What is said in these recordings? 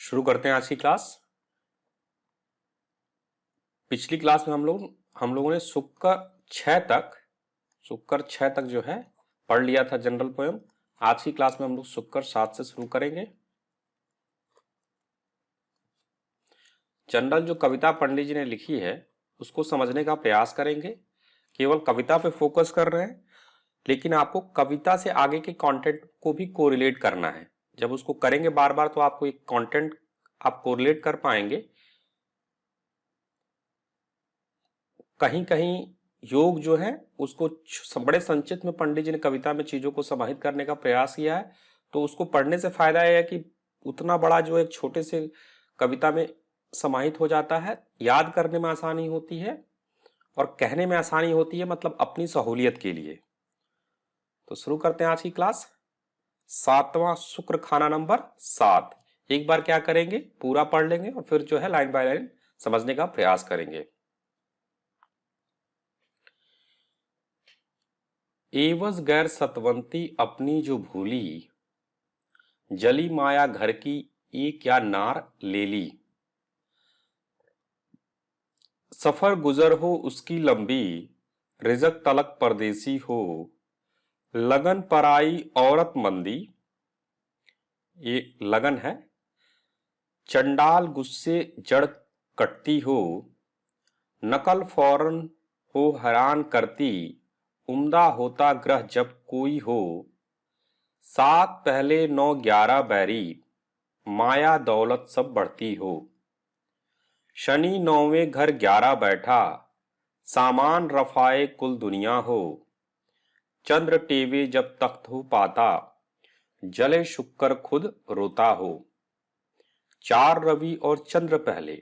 शुरू करते हैं आज की क्लास। पिछली क्लास में हम लोगों ने शुक्र 6 तक जो है पढ़ लिया था जनरल पोएम। आज की क्लास में हम लोग शुक्र 7 से शुरू करेंगे। जनरल जो कविता पंडित जी ने लिखी है उसको समझने का प्रयास करेंगे। केवल कविता पे फोकस कर रहे हैं, लेकिन आपको कविता से आगे के कंटेंट को भी कोरिलेट करना है। जब उसको करेंगे बार बार तो आपको एक कंटेंट आप कोरिलेट कर पाएंगे। कहीं कहीं योग जो है उसको बड़े संचित में पंडित जी ने कविता में चीजों को समाहित करने का प्रयास किया है, तो उसको पढ़ने से फायदा यह है कि उतना बड़ा जो एक छोटे से कविता में समाहित हो जाता है, याद करने में आसानी होती है और कहने में आसानी होती है, मतलब अपनी सहूलियत के लिए। तो शुरू करते हैं आज की क्लास। 7वां शुक्र खाना नंबर 7। एक बार क्या करेंगे, पूरा पढ़ लेंगे और फिर जो है लाइन बाय लाइन समझने का प्रयास करेंगे। एवज गैर सतवंती अपनी जो भूली, जली माया घर की ये क्या नार ले ली। सफर गुजर हो उसकी लंबी, रिजक तलक परदेसी हो। लगन पराई औरत मंदी, ये लगन है। चंडाल गुस्से जड़ कटती हो। नकल फौरन हो हैरान करती, उम्दा होता ग्रह जब कोई हो। 7 पहले 9 11 बैरी, माया दौलत सब बढ़ती हो। शनि 9वें घर 11 बैठा, सामान रफाए कुल दुनिया हो। चंद्र टेवे जब तख्त हो पाता, जले शुक्र खुद रोता हो। 4 रवि और चंद्र पहले,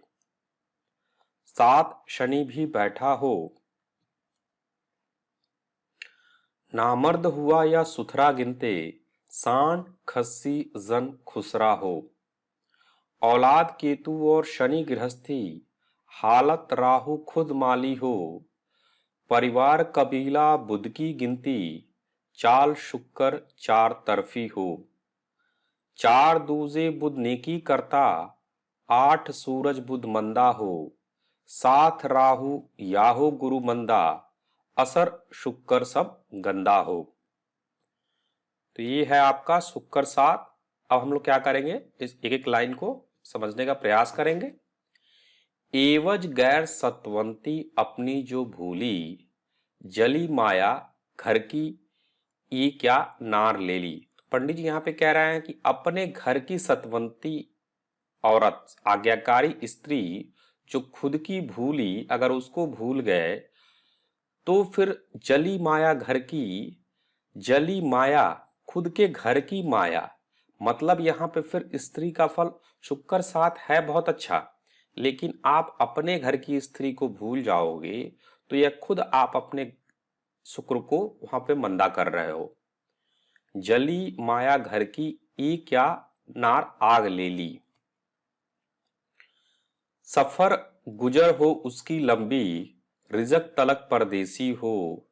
7 शनि भी बैठा हो। नामर्द हुआ या सुथरा गिनते, सांड खस्सी जन खुसरा हो। औलाद केतु और शनि गृहस्थी, हालत राहु खुद माली हो। परिवार कबीला बुध की गिनती, चाल शुक्र 4 तरफी हो। 4 दूजे बुध नेकी करता, 8 सूरज बुध मंदा हो। 7 राहु याहो गुरु मंदा, असर शुक्र सब गंदा हो। तो ये है आपका शुक्र 7। अब हम लोग क्या करेंगे, इस एक एक लाइन को समझने का प्रयास करेंगे। एवज गैर सतवंती अपनी जो भूली, जली माया घर की ये क्या नार ले ली। पंडित जी यहाँ पे कह रहे हैं कि अपने घर की सतवंती औरत, आज्ञाकारी स्त्री जो खुद की भूली, अगर उसको भूल गए तो फिर जली माया घर की, जली माया खुद के घर की माया, मतलब यहाँ पे फिर स्त्री का फल शुक्र 7 है बहुत अच्छा, लेकिन आप अपने घर की स्त्री को भूल जाओगे तो यह खुद आप अपने शुक्र को वहां पे मंदा कर रहे हो। जली माया घर की ई क्या नार आग ले ली। सफर गुजर हो उसकी लंबी, रिजक तलक परदेसी हो।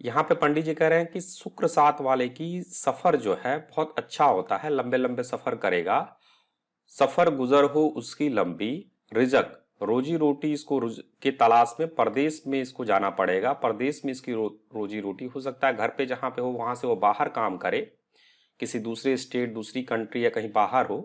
यहाँ पे पंडित जी कह रहे हैं कि शुक्र 7 वाले की सफर जो है बहुत अच्छा होता है, लंबे लंबे सफर करेगा। सफर गुजर हो उसकी लंबी, रिजक रोजी रोटी इसको के तलाश में परदेश में इसको जाना पड़ेगा। परदेश में इसकी रोजी रोटी हो सकता है घर पे जहां पे हो वहां से वो बाहर काम करे, किसी दूसरे स्टेट दूसरी कंट्री या कहीं बाहर हो।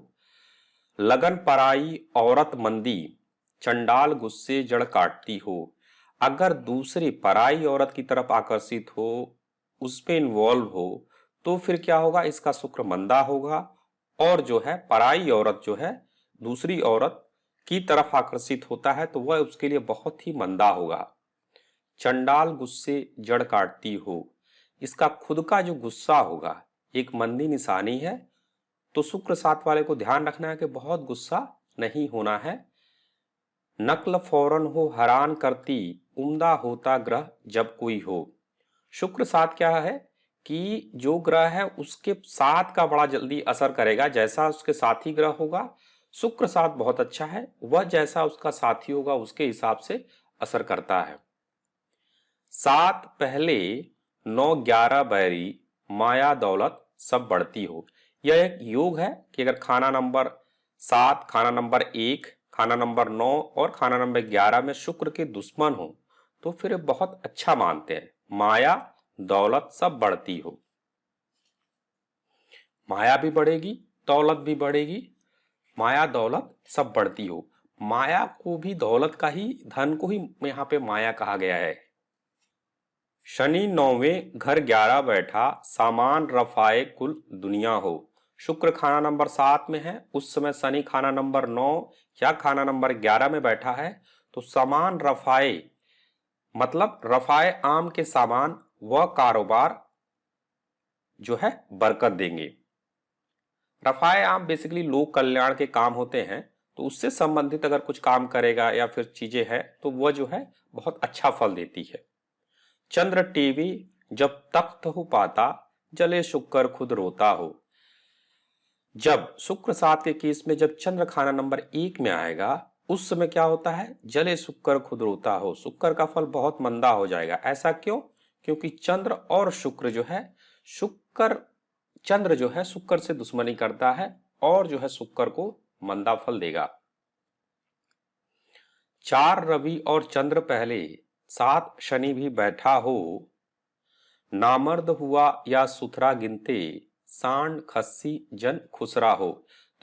लगन पराई औरत मंदी, चंडाल गुस्से जड़ काटती हो। अगर दूसरी पराई औरत की तरफ आकर्षित हो, उसमें इन्वॉल्व हो, तो फिर क्या होगा, इसका शुक्र मंदा होगा और जो है पराई औरत जो है दूसरी औरत की तरफ आकर्षित होता है तो वह उसके लिए बहुत ही मंदा होगा। चंडाल गुस्से जड़ काटती हो, इसका खुद का जो गुस्सा होगा एक मंदी निशानी है। तो शुक्र 7 वाले को ध्यान रखना है कि बहुत गुस्सा नहीं होना है। नकल फौरन हो हैरान करती, उम्दा होता ग्रह जब कोई हो। शुक्र 7 क्या है कि जो ग्रह है उसके साथ का बड़ा जल्दी असर करेगा, जैसा उसके साथी ग्रह होगा। शुक्र 7 बहुत अच्छा है, वह जैसा उसका साथी होगा उसके हिसाब से असर करता है। 7 पहले 9 11 बैरी, माया दौलत सब बढ़ती हो। यह एक योग है कि अगर खाना नंबर 7, खाना नंबर 1, खाना नंबर 9 और खाना नंबर 11 में शुक्र के दुश्मन हो तो फिर बहुत अच्छा मानते हैं। माया दौलत सब बढ़ती हो, माया भी बढ़ेगी, दौलत भी बढ़ेगी, माया दौलत सब बढ़ती हो। माया को भी दौलत का ही, धन को ही यहाँ पे माया कहा गया है। शनि 9वें घर 11 बैठा, सामान रफाए कुल दुनिया हो। शुक्र खाना नंबर 7 में है, उस समय शनि खाना नंबर 9 या खाना नंबर 11 में बैठा है, तो सामान रफाए मतलब रफाए आम के सामान व कारोबार जो है बरकत देंगे। रफाए आम बेसिकली लोक कल्याण के काम होते हैं, तो उससे संबंधित अगर कुछ काम करेगा या फिर चीजें हैं तो वह जो है बहुत अच्छा फल देती है। चंद्र टीवी जब तख्त हो पाता, जले शुक्र खुद रोता हो। जब शुक्र 7 के केस में जब चंद्र खाना नंबर 1 में आएगा, उस समय क्या होता है, जले शुक्र खुद रोता हो, शुक्र का फल बहुत मंदा हो जाएगा। ऐसा क्यों? क्योंकि चंद्र और शुक्र जो है, शुक्र चंद्र जो है शुक्र से दुश्मनी करता है और जो है शुक्र को मंदा फल देगा। 4 रवि और चंद्र पहले, 7 शनि भी बैठा हो, नामर्द हुआ या सुथरा गिनते, सांड खस्सी जन खुसरा हो।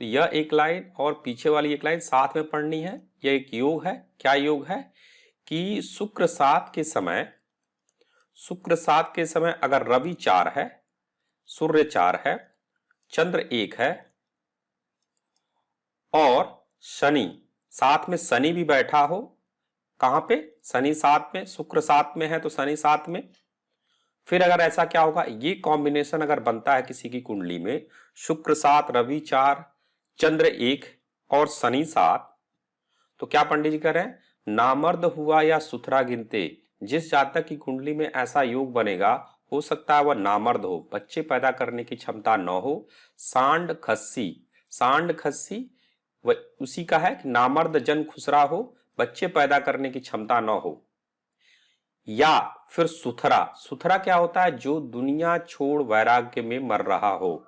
तो यह एक लाइन और पीछे वाली एक लाइन साथ में पढ़नी है। यह एक योग है। क्या योग है कि शुक्र 7 के समय, शुक्र 7 के समय अगर रवि 4 है, सूर्य 4 है, चंद्र 1 है और शनि साथ में, शनि भी बैठा हो। कहां पे? शनि 7 में, शुक्र 7 में है तो शनि 7 में। फिर अगर ऐसा क्या होगा, ये कॉम्बिनेशन अगर बनता है किसी की कुंडली में, शुक्र 7 रवि 4 चंद्र 1 और शनि 7, तो क्या पंडित जी कह रहे हैं, नामर्द हुआ या सुथरा गिनते। जिस जातक की कुंडली में ऐसा योग बनेगा, हो सकता है वह नामर्द हो, बच्चे पैदा करने की क्षमता न हो। सांड खस्सी, सांड खस्सी वह उसी का है कि नामर्द जन खुसरा हो, बच्चे पैदा करने की क्षमता न हो। या फिर सुथरा, सुथरा क्या होता है, जो दुनिया छोड़ वैराग्य में मर रहा हो।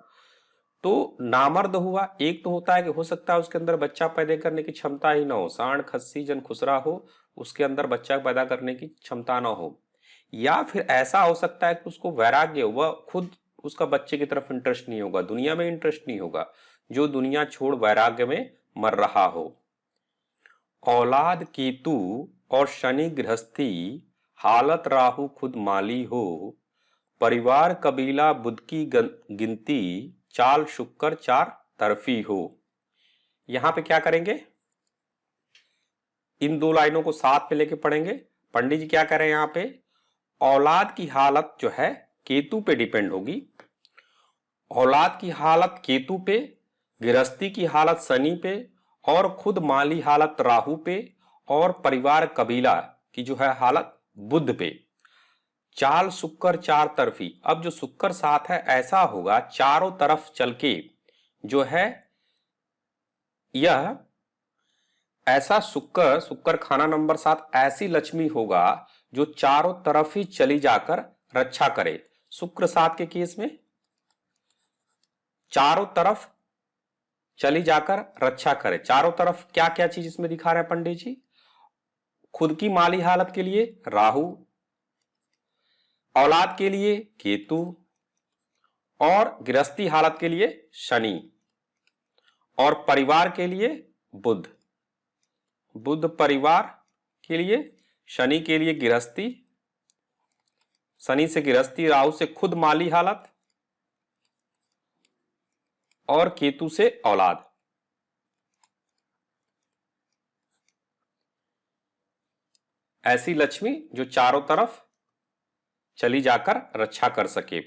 तो नामर्द हुआ, एक तो होता है कि हो सकता है उसके अंदर बच्चा पैदा करने की क्षमता ही ना हो, सांड खस्सी जन खुसरा हो, उसके अंदर बच्चा पैदा करने की क्षमता ना हो। या फिर ऐसा हो सकता है कि उसको वैराग्य, वह खुद उसका बच्चे की तरफ इंटरेस्ट नहीं होगा, दुनिया में इंटरेस्ट नहीं होगा, जो दुनिया छोड़ वैराग्य में मर रहा हो। औलाद केतु और शनि गृहस्थी, हालत राहु खुद माली हो, परिवार कबीला बुध की गिनती, चाल शुक्र चार तरफी हो। यहां पे क्या करेंगे, इन दो लाइनों को साथ में लेके पढ़ेंगे। पंडित जी क्या कह रहे हैं यहां पे, औलाद की हालत जो है केतु पे डिपेंड होगी। औलाद की हालत केतु पे, गृहस्थी की हालत शनि पे और खुद माली हालत राहु पे और परिवार कबीला की जो है हालत बुध पे। चाल शुक्र चार तरफी, अब जो शुक्र 7 है ऐसा होगा चारों तरफ चल के जो है, यह ऐसा शुक्र, शुक्र खाना नंबर 7 ऐसी लक्ष्मी होगा जो चारों तरफ ही चली जाकर रक्षा करे। शुक्र 7 के केस में चारों तरफ चली जाकर रक्षा करे। चारों तरफ क्या क्या चीज इसमें दिखा रहे हैं पंडित जी, खुद की माली हालत के लिए राहु, औलाद के लिए केतु और गृहस्थी हालत के लिए शनि और परिवार के लिए बुध। बुध परिवार के लिए, शनि के लिए गृहस्थी, शनि से गृहस्थी, राहु से खुद माली हालत और केतु से औलाद। ऐसी लक्ष्मी जो चारों तरफ चली जाकर रक्षा कर सके।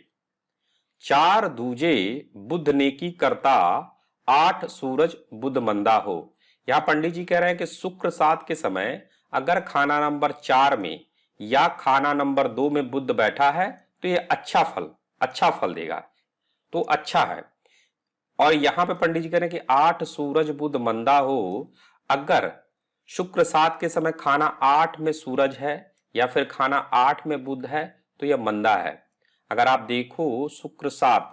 4 दूजे बुध नेकी करता, 8 सूरज बुध मंदा हो। यहां पंडित जी कह रहे हैं कि शुक्र 7 के समय अगर खाना नंबर 4 में या खाना नंबर 2 में बुध बैठा है तो ये अच्छा फल देगा, तो अच्छा है। और यहां पे पंडित जी कह रहे हैं कि 8 सूरज बुध मंदा हो, अगर शुक्र 7 के समय खाना 8 में सूरज है या फिर खाना 8 में बुध है तो यह मंदा है। अगर आप देखो शुक्र 7,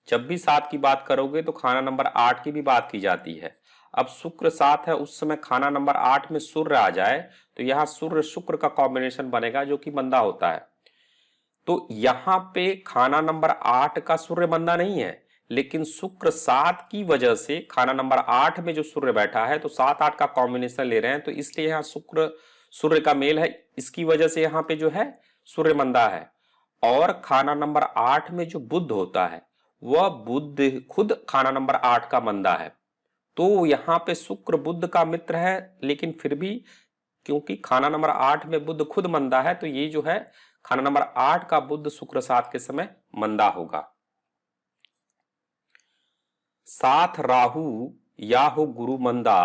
जब भी 7 की बात करोगे तो खाना नंबर 8 की भी बात की जाती है। अब शुक्र 7 है, उस समय खाना नंबर 8 में सूर्य आ जाए तो यहाँ सूर्य शुक्र का कॉम्बिनेशन बनेगा जो कि मंदा होता है। तो यहाँ पे खाना नंबर 8 का सूर्य मंदा नहीं है, लेकिन शुक्र 7 की वजह से खाना नंबर 8 में जो सूर्य बैठा है तो 7-8 का कॉम्बिनेशन ले रहे हैं, तो इसलिए यहाँ शुक्र सूर्य का मेल है, इसकी वजह से यहाँ पे जो है सूर्य मंदा है। और खाना नंबर 8 में जो बुध होता है वह बुध खुद खाना नंबर 8 का मंदा है। तो यहाँ पे शुक्र बुध का मित्र है, लेकिन फिर भी क्योंकि खाना नंबर 8 में बुध खुद मंदा है तो ये जो है खाना नंबर 8 का बुध शुक्र 7 के समय मंदा होगा। 7 राहु या हो गुरु मंदा,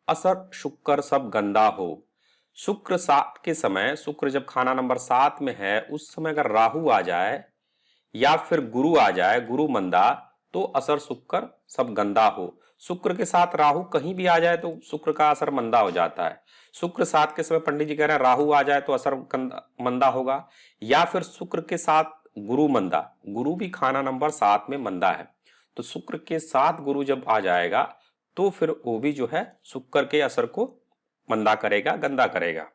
असर शुक्र सब गंदा हो। शुक्र 7 के समय, शुक्र जब खाना नंबर 7 में है उस समय अगर राहु आ जाए या फिर गुरु आ जाए, गुरु मंदा, तो असर शुक्र सब गंदा हो। शुक्र के साथ राहु कहीं भी आ जाए तो शुक्र का असर मंदा हो जाता है। शुक्र 7 के समय पंडित जी कह रहे हैं राहु आ जाए तो असर मंदा होगा, या फिर शुक्र के साथ गुरु मंदा, गुरु भी खाना नंबर 7 में मंदा है, तो शुक्र के साथ गुरु जब आ जाएगा तो फिर वो भी जो है शुक्र के असर को मंदा करेगा, गंदा करेगा।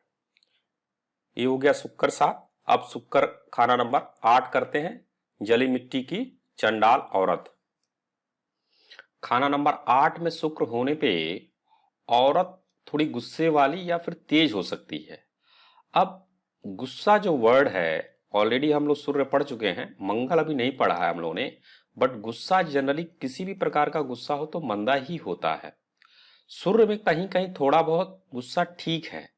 ये हो गया शुक्र 7। अब शुक्र खाना नंबर 8 करते हैं, जली मिट्टी की चंडाल औरत। खाना नंबर 8 में शुक्र होने पे औरत थोड़ी गुस्से वाली या फिर तेज हो सकती है। अब गुस्सा जो वर्ड है, ऑलरेडी हम लोग सूर्य पढ़ चुके हैं, मंगल अभी नहीं पढ़ा है हम लोगों ने, बट गुस्सा जनरली किसी भी प्रकार का गुस्सा हो तो मंदा ही होता है। सूर्य में कहीं कहीं थोड़ा बहुत गुस्सा ठीक है,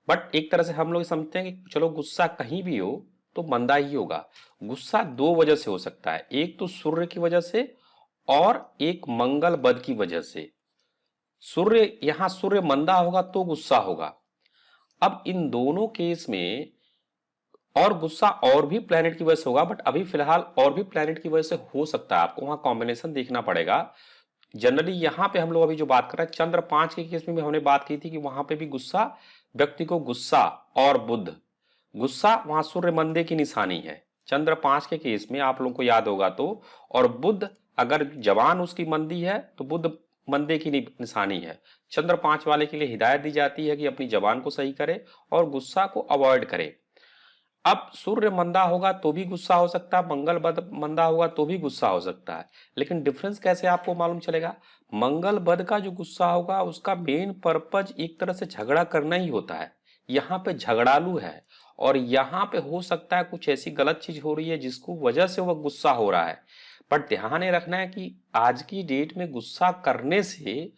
बट एक तरह से हम लोग समझते हैं कि चलो गुस्सा कहीं भी हो तो मंदा ही होगा। गुस्सा दो वजह से हो सकता है, एक तो सूर्य की वजह से और एक मंगल बद की वजह से। सूर्य, यहां सूर्य मंदा होगा तो गुस्सा होगा। अब इन दोनों केस में और गुस्सा और भी प्लैनेट की वजह से होगा, बट अभी फिलहाल और भी प्लैनेट की वजह से हो सकता है, आपको वहां कॉम्बिनेशन देखना पड़ेगा। जनरली यहां पे हम लोग अभी जो बात कर रहे हैं चंद्र 5 के केस में भी हमने बात की थी कि वहां पे भी गुस्सा, व्यक्ति को गुस्सा और बुध, गुस्सा वहां सूर्य मंदे की निशानी है चंद्र 5 के केस में, आप लोगों को याद होगा तो। और बुध अगर जवान उसकी मंदी है तो बुध मंदे की निशानी है। चंद्र 5 वाले के लिए हिदायत दी जाती है कि अपनी जबान को सही करे और गुस्सा को अवॉइड करे। अब सूर्य मंदा होगा तो भी गुस्सा हो सकता है, मंगल बद मंदा होगा तो भी गुस्सा हो सकता है, लेकिन डिफरेंस कैसे आपको मालूम चलेगा? मंगल बद का जो गुस्सा होगा उसका मेन पर्पज एक तरह से झगड़ा करना ही होता है, यहाँ पे झगड़ालू है, और यहाँ पे हो सकता है कुछ ऐसी गलत चीज हो रही है जिसको वजह से वह गुस्सा हो रहा है। बट ध्यान ये रखना है कि आज की डेट में गुस्सा करने से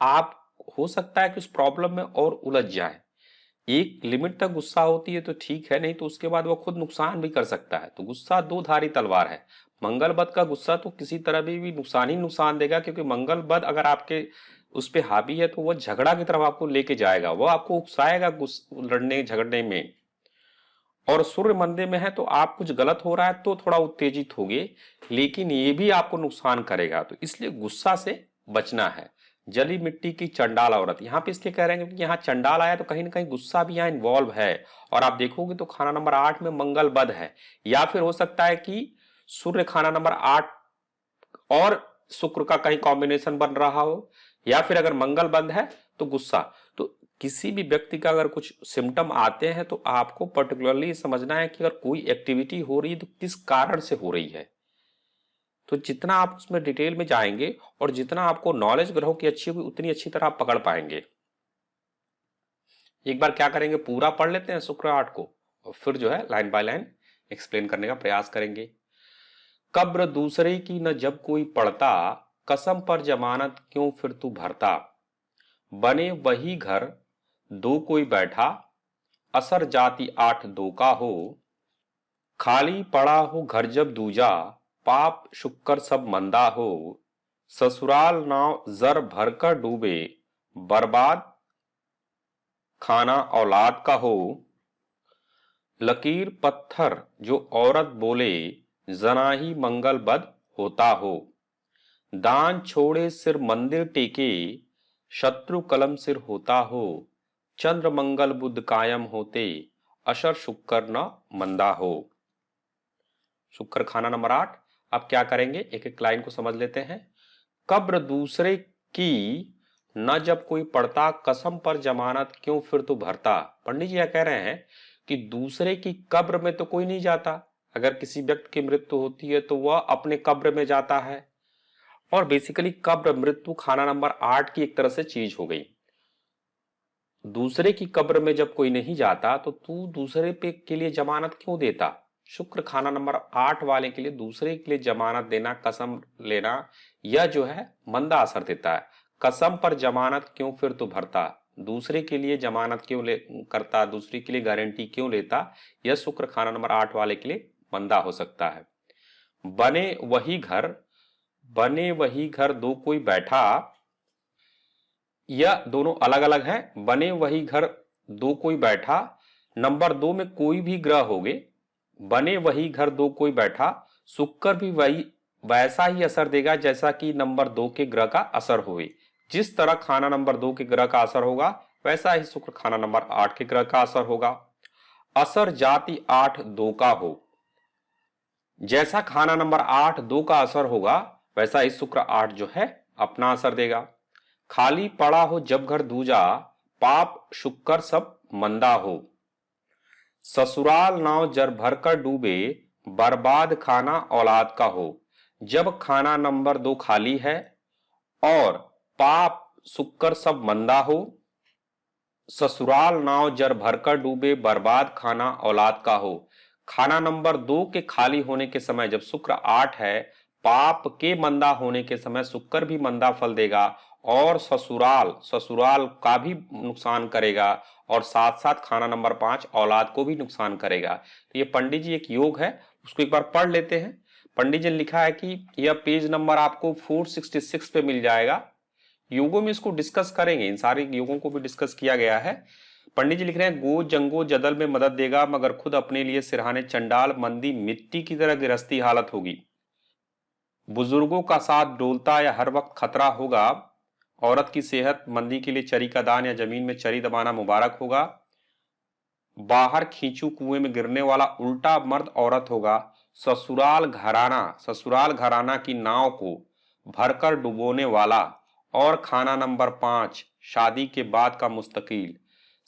आप हो सकता है कि उस प्रॉब्लम में और उलझ जाए। एक लिमिट तक गुस्सा होती है तो ठीक है, नहीं तो उसके बाद वो खुद नुकसान भी कर सकता है। तो गुस्सा दो धारी तलवार है। मंगल बद का गुस्सा तो किसी तरह भी नुकसान ही नुकसान देगा, क्योंकि मंगल बद अगर आपके उस पे हावी है तो वह झगड़ा की तरफ आपको लेके जाएगा, वह आपको उकसाएगा लड़ने झगड़ने में। और सूर्य मंदे में है तो आप कुछ गलत हो रहा है तो थोड़ा उत्तेजित होगे, लेकिन ये भी आपको नुकसान करेगा, तो इसलिए गुस्सा से बचना है। जली मिट्टी की चंडाल औरत, यहाँ पे इसलिए कह रहे हैं क्योंकि यहाँ चंडाल आया तो कहीं ना कहीं गुस्सा भी यहाँ इन्वॉल्व है। और आप देखोगे तो खाना नंबर 8 में मंगल बद है, या फिर हो सकता है कि सूर्य खाना नंबर 8 और शुक्र का कहीं कॉम्बिनेशन बन रहा हो, या फिर अगर मंगल बंद है तो गुस्सा। तो किसी भी व्यक्ति का अगर कुछ सिम्टम आते हैं तो आपको पर्टिकुलरली समझना है कि अगर कोई एक्टिविटी हो रही है तो किस कारण से हो रही है। तो जितना आप उसमें डिटेल में जाएंगे और जितना आपको नॉलेज ग्रहों की अच्छी होगी उतनी अच्छी तरह आप पकड़ पाएंगे। एक बार क्या करेंगे, पूरा पढ़ लेते हैं शुक्र 8 को और फिर जो है लाइन बाय लाइन एक्सप्लेन करने का प्रयास करेंगे। कब्र दूसरे की न जब कोई पढ़ता, कसम पर जमानत क्यों फिर तू भरता। बने वही घर दो कोई बैठा, असर जाति 8 दो का हो। खाली पड़ा हो घर जब दूजा, पाप शुक्र सब मंदा हो। ससुराल नाव जर भरकर डूबे, बर्बाद खाना औलाद का हो। लकीर पत्थर जो औरत बोले, जना ही मंगल बद होता हो। दान छोड़े सिर मंदिर टेके, शत्रु कलम सिर होता हो। चंद्र मंगल बुध कायम होते, अशर शुक्र न मंदा हो। शुक्र खाना नंबर 8। अब क्या करेंगे, एक एक लाइन को समझ लेते हैं। कब्र दूसरे की न जब कोई पड़ता कसम पर जमानत क्यों फिर तू भरता। पंडित जी यह कह रहे हैं कि दूसरे की कब्र में तो कोई नहीं जाता। अगर किसी व्यक्ति की मृत्यु होती है तो वह अपने कब्र में जाता है। और बेसिकली कब्र मृत्यु खाना नंबर 8 की एक तरह से चीज हो गई। दूसरे की कब्र में जब कोई नहीं जाता तो तू दूसरे पे के लिए जमानत क्यों देता। शुक्र खाना नंबर 8 वाले के लिए दूसरे के लिए जमानत देना, कसम लेना, यह जो है मंदा असर देता है। कसम पर जमानत क्यों फिर तू भरता, दूसरे के लिए जमानत क्यों ले करता, दूसरे के लिए गारंटी क्यों लेता, यह शुक्र खाना नंबर 8 वाले के लिए मंदा हो सकता है। बने वही घर, बने वही घर दो कोई बैठा, यह दोनों अलग अलग हैं। बने वही घर दो कोई बैठा, नंबर 2 में कोई भी ग्रह होगे। बने वही घर दो कोई बैठा, शुक्र भी वही वैसा ही असर देगा जैसा कि नंबर 2 के ग्रह का असर हुए। जिस तरह खाना नंबर 2 के ग्रह का असर होगा वैसा ही शुक्र खाना नंबर 8 के ग्रह का असर होगा। असर जाति 8 2 का हो, जैसा खाना नंबर 8 2 का असर होगा वैसा ही शुक्र 8 जो है अपना असर देगा। खाली पड़ा हो जब घर दूजा, पाप शुक्र सब मंदा हो। ससुराल नाव जर भर कर डूबे, बर्बाद खाना औलाद का हो। जब खाना नंबर 2 खाली है और पाप शुक्र सब मंदा हो, ससुराल नाव जर भरकर डूबे, बर्बाद खाना औलाद का हो। खाना नंबर 2 के खाली होने के समय जब शुक्र 8 है, पाप के मंदा होने के समय शुक्र भी मंदा फल देगा और ससुराल ससुराल का भी नुकसान करेगा और साथ साथ खाना नंबर 5 औलाद को भी नुकसान करेगा। तो ये पंडित जी एक योग है, उसको एक बार पढ़ लेते हैं। पंडित जी ने लिखा है कि यह पेज नंबर आपको 466 पे मिल जाएगा। योगों में इसको डिस्कस करेंगे, इन सारे योगों को भी डिस्कस किया गया है। पंडित जी लिख रहे हैं, गो जंगो जदल में मदद देगा मगर खुद अपने लिए सिरहाने चंडाल, मंदी मिट्टी की तरह गृहस्थी हालत होगी। बुजुर्गों का साथ डोलता या हर वक्त खतरा होगा। औरत की सेहत मंदी के लिए चरी का दान या जमीन में चरी दबाना मुबारक होगा। बाहर खींचू कुएं में गिरने वाला उल्टा मर्द औरत होगा। ससुराल घराना की नाव को भरकर डुबोने वाला। और खाना नंबर 5 शादी के बाद का मुस्तकिल,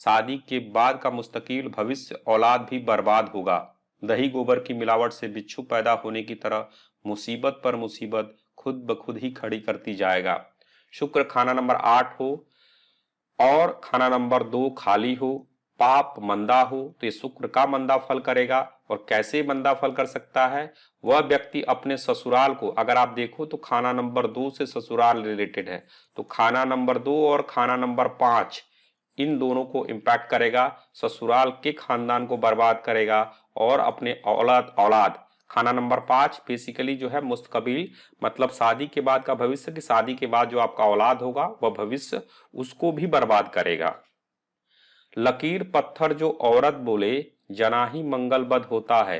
शादी के बाद का मुस्तकिल भविष्य औलाद भी बर्बाद होगा। दही गोबर की मिलावट से बिच्छू पैदा होने की तरह मुसीबत पर मुसीबत खुद ब खुद ही खड़ी करती जाएगा। शुक्र खाना नंबर 8 हो और खाना नंबर 2 खाली हो, पाप मंदा हो तो ये शुक्र का मंदा फल करेगा। और कैसे मंदा फल कर सकता है, वह व्यक्ति अपने ससुराल को, अगर आप देखो तो खाना नंबर 2 से ससुराल रिलेटेड है, तो खाना नंबर 2 और खाना नंबर 5 इन दोनों को इंपैक्ट करेगा, ससुराल के खानदान को बर्बाद करेगा और अपने औलाद औलाद खाना नंबर 5 बेसिकली जो है मुस्तकबिल, मतलब शादी के बाद का भविष्य, की शादी के बाद जो आपका औलाद होगा वह भविष्य, उसको भी बर्बाद करेगा। लकीर पत्थर जो औरत बोले जना ही मंगलबद होता है।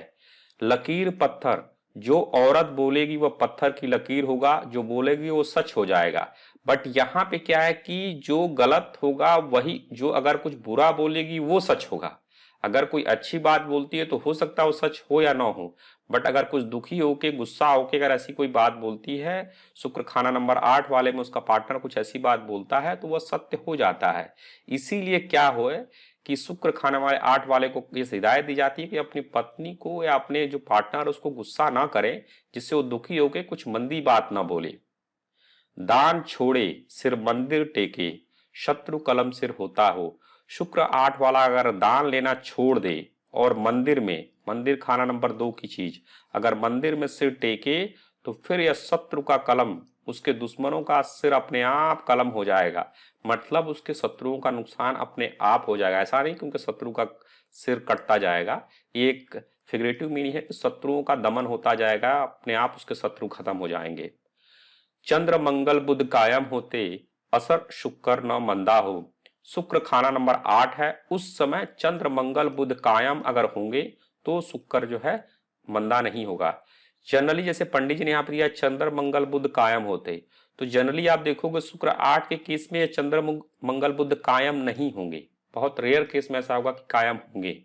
लकीर पत्थर जो औरत बोलेगी वह पत्थर की लकीर होगा, जो बोलेगी वो सच हो जाएगा। बट यहाँ पे क्या है कि जो गलत होगा वही, जो अगर कुछ बुरा बोलेगी वो सच होगा। अगर कोई अच्छी बात बोलती है तो हो सकता है वो सच हो या ना हो, बट अगर कुछ दुखी होके गुस्सा होके अगर ऐसी कोई बात बोलती है, शुक्र खाना नंबर 8 वाले में उसका पार्टनर कुछ ऐसी बात बोलता है तो वह सत्य हो जाता है। इसीलिए क्या हो कि शुक्र खाने वाले 8 वाले को ये हिदायत दी जाती है कि अपनी पत्नी को या अपने जो पार्टनर उसको गुस्सा ना करे, जिससे वो दुखी होके कुछ मंदी बात ना बोले। दान छोड़े सिर मंदिर टेके, शत्रु कलम सिर होता हो। शुक्र 8 वाला अगर दान लेना छोड़ दे और मंदिर में, मंदिर खाना नंबर 2 की चीज, अगर मंदिर में सिर टेके तो फिर यह शत्रु का कलम, उसके दुश्मनों का सिर अपने आप कलम हो जाएगा। मतलब उसके शत्रुओं का नुकसान अपने आप हो जाएगा। ऐसा नहीं कि उनके शत्रु का सिर कटता जाएगा, ये एक फिगरेटिव मीनिंग है कि शत्रुओं का दमन होता जाएगा, अपने आप उसके शत्रु खत्म हो जाएंगे। चंद्र मंगल बुध कायम होते, असर शुक्र न मंदा हो। शुक्र खाना नंबर 8 है, उस समय चंद्र मंगल बुध कायम अगर होंगे तो शुक्र जो है मंदा नहीं होगा। जनरली जैसे पंडित जी ने यहाँ पर दिया चंद्र मंगल बुध कायम होते, तो जनरली आप देखोगे शुक्र 8 के केस में चंद्र मंगल बुध कायम नहीं होंगे। बहुत रेयर केस में ऐसा होगा कि कायम होंगे,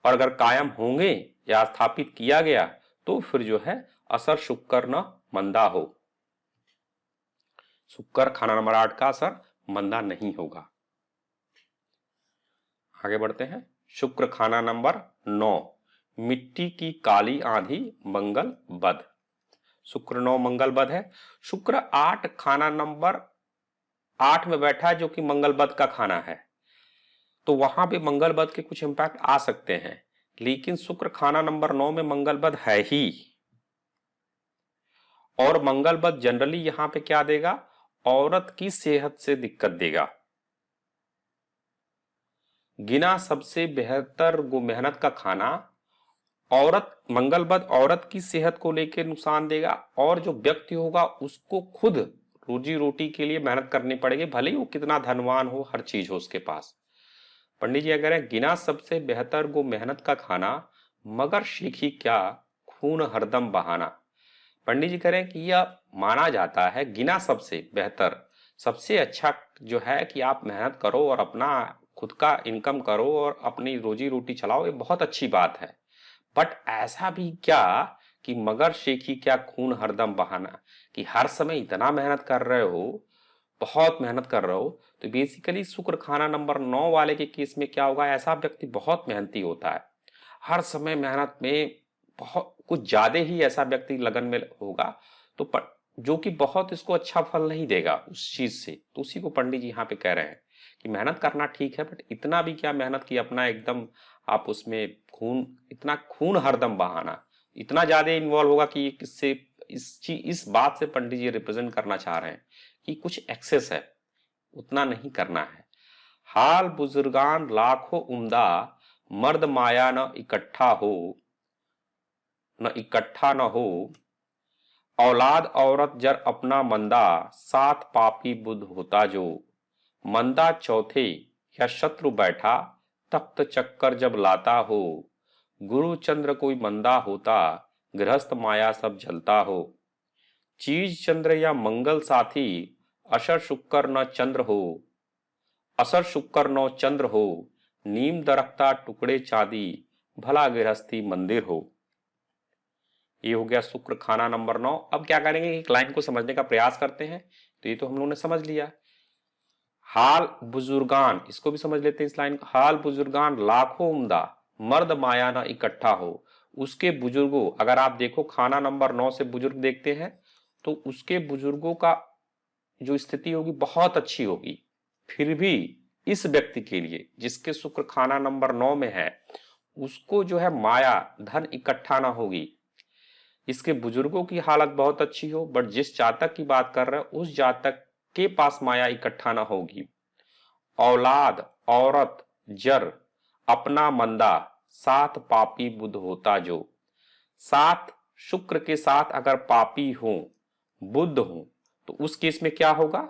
और अगर कायम होंगे या स्थापित किया गया तो फिर जो है असर शुक्र न मंदा हो। शुक्र खाना नंबर 8 का असर मंदा नहीं होगा। आगे बढ़ते हैं। शुक्र खाना नंबर 9, मिट्टी की काली आंधी मंगल बध। शुक्र 9 मंगल बध है। शुक्र 8 खाना नंबर 8 में बैठा है, जो कि मंगल बध का खाना है, तो वहां पे मंगल बध के कुछ इंपैक्ट आ सकते हैं, लेकिन शुक्र खाना नंबर 9 में मंगल बध है ही। और मंगल बध जनरली यहां पे क्या देगा, औरत की सेहत से दिक्कत देगा। गिना सबसे बेहतर मेहनत का खाना, औरत मंगल बध औरत की सेहत को लेकर नुकसान देगा, और जो व्यक्ति होगा उसको खुद रोजी रोटी के लिए मेहनत करनी पड़ेगी, भले ही वो कितना धनवान हो, हर चीज हो उसके पास। पंडित जी अगर है, गिना सबसे बेहतर मेहनत का खाना, मगर सीखी क्या खून हरदम बहाना। पंडित जी कह रहे हैं कि यह माना जाता है, गिना सबसे बेहतर, सबसे अच्छा जो है कि आप मेहनत करो और अपना खुद का इनकम करो और अपनी रोजी रोटी चलाओ, ये बहुत अच्छी बात है। बट ऐसा भी क्या कि मगर शेखी क्या खून हरदम बहाना, कि हर समय इतना मेहनत कर रहे हो, बहुत मेहनत कर रहे हो, तो बेसिकली शुक्र खाना नंबर 9 वाले के केस में क्या होगा, ऐसा व्यक्ति बहुत मेहनती होता है, हर समय मेहनत में बहुत कुछ ज्यादा ही ऐसा व्यक्ति लगन में होगा, तो जो कि बहुत इसको अच्छा फल नहीं देगा उस चीज से। तो उसी को पंडित जी यहाँ पे कह रहे हैं कि मेहनत करना ठीक है, बट इतना भी क्या मेहनत की अपना एकदम आप उसमें खून, इतना खून हरदम बहाना, इतना ज्यादा इन्वॉल्व होगा कि किससे इस बात से पंडित जी रिप्रेजेंट करना चाह रहे हैं कि कुछ एक्सेस है, उतना नहीं करना है। हाल बुजुर्गान लाखों उम्दा, मर्द माया न इकट्ठा न हो, औलाद औरत जर अपना मंदा, साथ पापी बुद्ध होता जो। मंदा चौथे या शत्रु बैठा, तख्त चक्कर जब लाता हो। गुरु चंद्र कोई मंदा होता, गृहस्थ माया सब जलता हो। चीज चंद्र या मंगल साथी, असर शुक्र न चंद्र हो। असर शुक्र न चंद्र हो, नीम दरख्ता टुकड़े चांदी, भला गृहस्थी मंदिर हो। ये हो गया शुक्र खाना नंबर 9। अब क्या करेंगे, एक लाइन को समझने का प्रयास करते हैं। तो ये तो हम लोगों ने समझ लिया। हाल बुजुर्गान, इसको भी समझ लेते हैं इस लाइन को। हाल बुजुर्गान लाखों उम्दा, मर्द माया ना इकट्ठा हो। उसके बुजुर्गों, अगर आप देखो खाना नंबर 9 से बुजुर्ग देखते हैं, तो उसके बुजुर्गों का जो स्थिति होगी बहुत अच्छी होगी। फिर भी इस व्यक्ति के लिए जिसके शुक्र खाना नंबर 9 में है, उसको जो है माया धन इकट्ठा ना होगी। इसके बुजुर्गों की हालत बहुत अच्छी हो, बट जिस जातक की बात कर रहे हैं उस जातक के पास माया इकट्ठा ना होगी। औलाद औरत जर अपना मंदा, साथ पापी बुद्ध होता जो। साथ शुक्र के साथ अगर पापी हो, बुद्ध हो, तो उस केस में क्या होगा,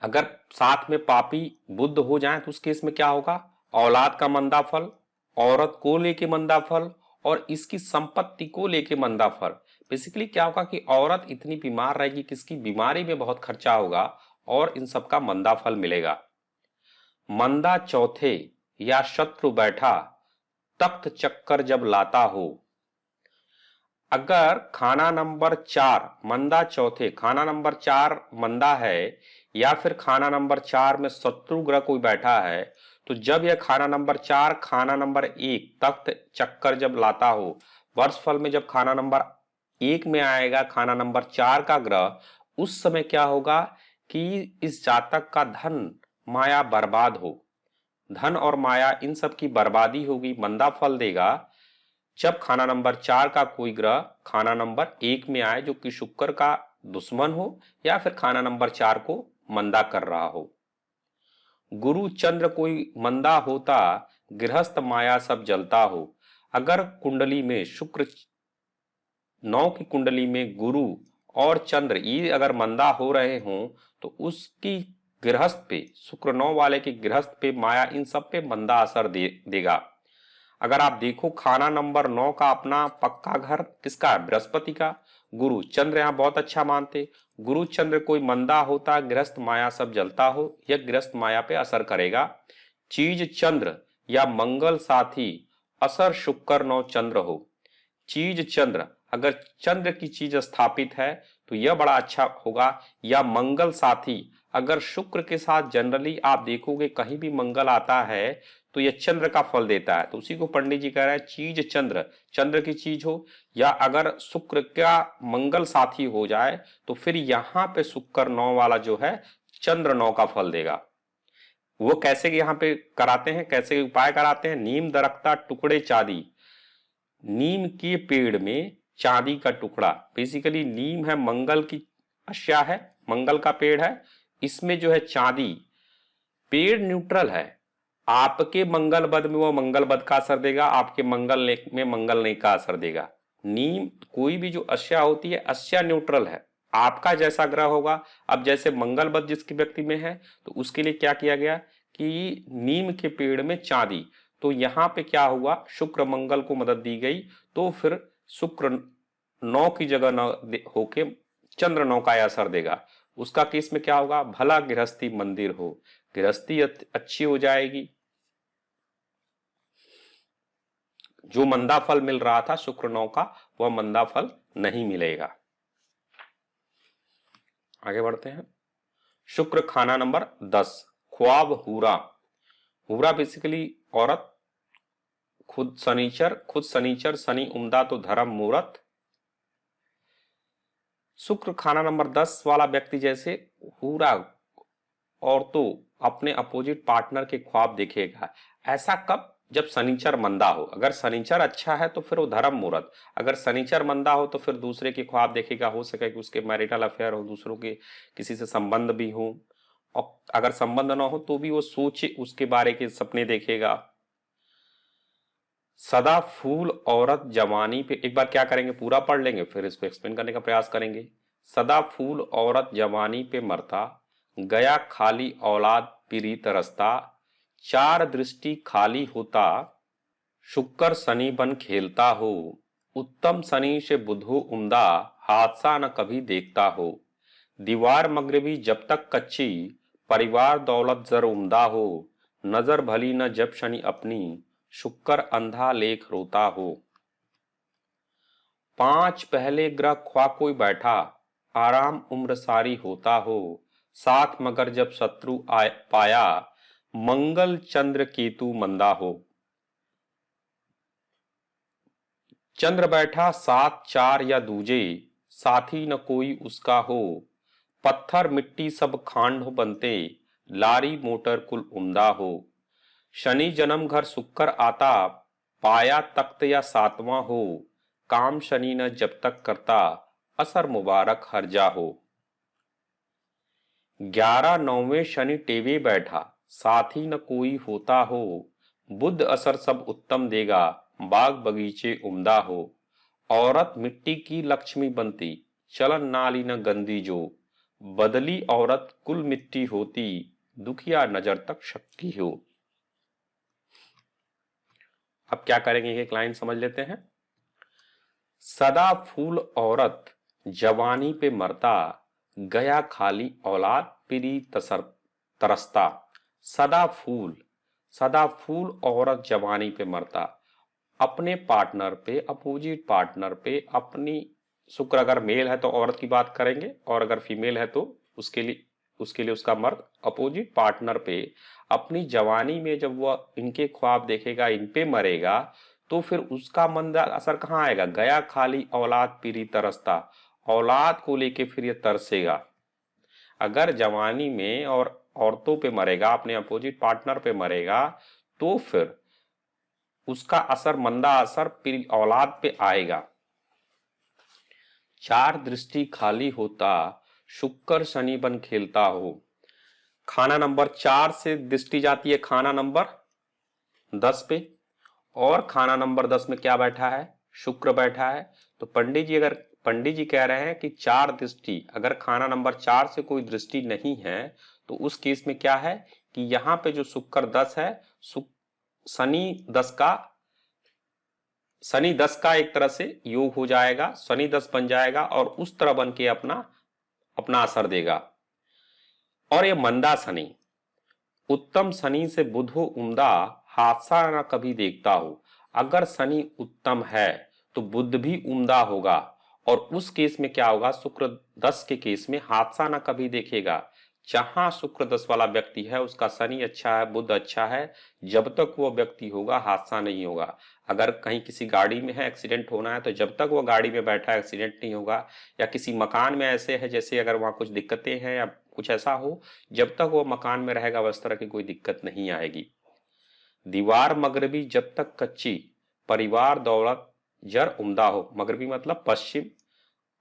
अगर साथ में पापी बुद्ध हो जाए तो उस केस में क्या होगा, औलाद का मंदा फल, औरत को लेके मंदा फल, और इसकी संपत्ति को लेके मंदा फल। बेसिकली क्या होगा कि औरत इतनी बीमार रहेगी कि इसकी बीमारी में बहुत खर्चा होगा और इन सब का मंदा फल मिलेगा। मंदा चौथे या शत्रु बैठा, तख्त चक्कर जब लाता हो। अगर खाना नंबर 4 मंदा चौथे, खाना नंबर 4 मंदा है, या फिर खाना नंबर 4 में शत्रु ग्रह कोई बैठा है, तो जब यह खाना नंबर 4 खाना नंबर 1 तख्त चक्कर जब लाता हो, वर्षफल में जब खाना नंबर 1 में आएगा खाना नंबर 4 का ग्रह, उस समय क्या होगा कि इस जातक का धन माया बर्बाद हो, धन और माया इन सब की बर्बादी होगी, मंदा फल देगा। जब खाना नंबर 4 का कोई ग्रह खाना नंबर 1 में आए, जो कि शुक्र का दुश्मन हो या फिर खाना नंबर 4 को मंदा कर रहा हो। गुरु चंद्र कोई मंदा होता, गृहस्थ माया सब जलता हो। अगर कुंडली में शुक्र 9 की कुंडली में गुरु और चंद्र ये अगर मंदा हो रहे हों, तो उसकी गृहस्थ पे, शुक्र 9 वाले के गृहस्थ पे माया इन सब पे मंदा असर देगा। अगर आप देखो खाना नंबर 9 का अपना पक्का घर किसका है, बृहस्पति का। गुरु चंद्र यहाँ बहुत अच्छा मानते, गुरु चंद्र कोई मंदा होता, गृहस्थ माया सब जलता हो, यह गृहस्थ माया पे असर करेगा। चीज चंद्र या मंगल साथी, असर शुक्र 9 चंद्र हो। चीज चंद्र, अगर चंद्र की चीज स्थापित है तो यह बड़ा अच्छा होगा, या मंगल साथी अगर शुक्र के साथ जनरली आप देखोगे कहीं भी मंगल आता है तो यह चंद्र का फल देता है, तो उसी को पंडित जी कह रहे हैं चीज चंद्र, चंद्र की चीज हो, या अगर शुक्र का मंगल साथी हो जाए तो फिर यहाँ पे शुक्र 9 वाला जो है चंद्र 9 का फल देगा। वो कैसे यहाँ पे कराते हैं, कैसे उपाय कराते हैं? नीम दरख्ता टुकड़े चांदी, नीम के पेड़ में चांदी का टुकड़ा, बेसिकली नीम है मंगल की अश्या है, मंगल का पेड़ है, इसमें जो है चांदी, पेड़ न्यूट्रल है, आपके मंगल बद में वो मंगल बद का असर देगा, आपके मंगल में मंगल नहीं का असर देगा। नीम कोई भी जो अश्या होती है, अश्या न्यूट्रल है, आपका जैसा ग्रह होगा, अब जैसे मंगल बद जिसके व्यक्ति में है तो उसके लिए क्या किया गया कि नीम के पेड़ में चांदी, तो यहां पे क्या हुआ, शुक्र मंगल को मदद दी गई, तो फिर शुक्र 9 की जगह 9 होके चंद्र 9 का असर देगा। उसका केस में क्या होगा, भला गृहस्थी मंदिर हो, गृहस्थी अच्छी हो जाएगी, जो मंदा फल मिल रहा था शुक्र 9 का वह मंदा फल नहीं मिलेगा। आगे बढ़ते हैं। शुक्र खाना नंबर 10, ख्वाब हूरा, हूरा बेसिकली औरत, खुद शनिचर, शनि उम्दा तो धर्म मुहूर्त। शुक्र खाना नंबर 10 वाला व्यक्ति जैसे हूरा और तो अपने अपोजिट पार्टनर के ख्वाब देखेगा। ऐसा कब, जब शनिचर मंदा हो, अगर शनिचर अच्छा है तो फिर वो धर्म मुहूर्त, अगर शनिचर मंदा हो तो फिर दूसरे के ख्वाब देखेगा, हो सके कि उसके मैरिटल अफेयर हो, दूसरों के किसी से संबंध भी हो, और अगर संबंध ना हो तो भी वो सोचे उसके बारे के सपने देखेगा। सदा फूल औरत जवानी पे, एक बार क्या करेंगे पूरा पढ़ लेंगे फिर इसको एक्सप्लेन करने का प्रयास करेंगे। सदा फूल औरत जवानी पे मरता, गया खाली औलाद पीरी तरसता, चार दृष्टि खाली होता, शुक्र शनि बन खेलता हो, उत्तम शनि से बुधो उम्दा, हादसा न कभी देखता हो, दीवार मगरबी जब तक कच्ची, परिवार दौलत जर उम्दा हो, नजर भली न जब शनि अपनी, शुक्र अंधा लेख रोता हो। 5 पहले ग्रह ख्वा कोई बैठा, आराम उम्र सारी होता हो, साथ मगर जब शत्रु पाया, मंगल चंद्र केतु मंदा हो। चंद्र बैठा 7 4 या दूजे, साथी न कोई उसका हो, पत्थर मिट्टी सब खांड बनते, लारी मोटर कुल उम्दा हो। शनि जन्म घर शुक्र आता, पाया तख्त या सातवां हो, काम शनि न जब तक करता, असर मुबारक हर्जा हो। 11 9वें शनि टेवे बैठा, साथी न कोई होता हो, बुध असर सब उत्तम देगा, बाग बगीचे उम्दा हो, औरत मिट्टी की लक्ष्मी बनती, चलन नाली न गंदी जो, बदली औरत कुल मिट्टी होती, दुखिया नजर तक शक्की हो। अब क्या करेंगे एक लाइन समझ लेते हैं। सदा फूल औरत जवानी पे मरता, गया खाली औलाद पीरी तरसता। सदा फूल औरत जवानी पे मरता, अपने पार्टनर पे, अपोजिट पार्टनर पे, अपनी, शुक्र अगर मेल है तो औरत की बात करेंगे और अगर फीमेल है तो उसके लिए उसका मर्द, अपोजिट पार्टनर पे अपनी जवानी में जब वह इनके ख्वाब देखेगा, इन पे मरेगा, तो फिर उसका मंदा असर कहाँ आएगा, गया खाली औलाद पीरी तरसता, औलाद को लेके फिर ये तरसेगा। अगर जवानी में और औरतों पे मरेगा, अपने अपोजिट पार्टनर पे मरेगा, तो फिर उसका असर, मंदा असर फिर औलाद पे आएगा। 4 दृष्टि खाली होता, शुक्र शनि बन खेलता हो। खाना नंबर 4 से दृष्टि जाती है खाना नंबर 10 पे, और खाना नंबर 10 में क्या बैठा है, शुक्र बैठा है। तो पंडित जी कह रहे हैं कि 4 दृष्टि, अगर खाना नंबर 4 से कोई दृष्टि नहीं है तो उस केस में क्या है कि यहां पे जो शुक्र 10 है, शनि 10 का एक तरह से योग हो जाएगा, शनि 10 बन जाएगा और उस तरह बन के अपना असर देगा। और ये मंदा शनि, उत्तम शनि से बुधो उम्दा, हादसा न कभी देखता हो। अगर शनि उत्तम है तो बुध भी उम्दा होगा, और उस केस में क्या होगा, शुक्र 10 के केस में हादसा न कभी देखेगा, जहां शुक्र 10 वाला व्यक्ति है उसका शनि अच्छा है, बुध अच्छा है, जब तक वो व्यक्ति होगा हादसा नहीं होगा। अगर कहीं किसी गाड़ी में है, एक्सीडेंट होना है, तो जब तक वो गाड़ी में बैठा है एक्सीडेंट नहीं होगा। या किसी मकान में ऐसे है जैसे अगर वहां कुछ दिक्कतें हैं या कुछ ऐसा हो, जब तक वो मकान में रहेगा उस तरह की कोई दिक्कत नहीं आएगी। दीवार मगरबी जब तक कच्ची, परिवार दौलत जर उम्दा हो। मगरबी मतलब पश्चिम,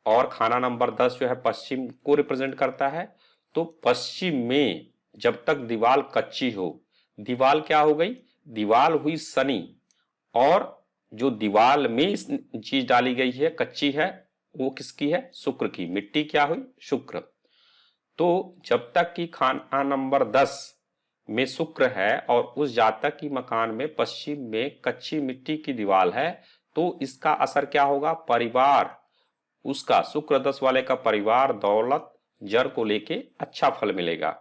और खाना नंबर 10 जो है पश्चिम को रिप्रेजेंट करता है। तो पश्चिम में जब तक दीवार कच्ची हो, दीवार क्या हो गई, दीवार हुई शनि, और जो दीवार में चीज डाली गई है कच्ची है वो किसकी है, शुक्र की। मिट्टी क्या हुई, शुक्र। तो जब तक कि खाना नंबर 10 में शुक्र है और उस जातक की मकान में पश्चिम में कच्ची मिट्टी की दीवार है, तो इसका असर क्या होगा, परिवार, उसका शुक्र 10 वाले का परिवार दौलत जर को लेके अच्छा फल मिलेगा।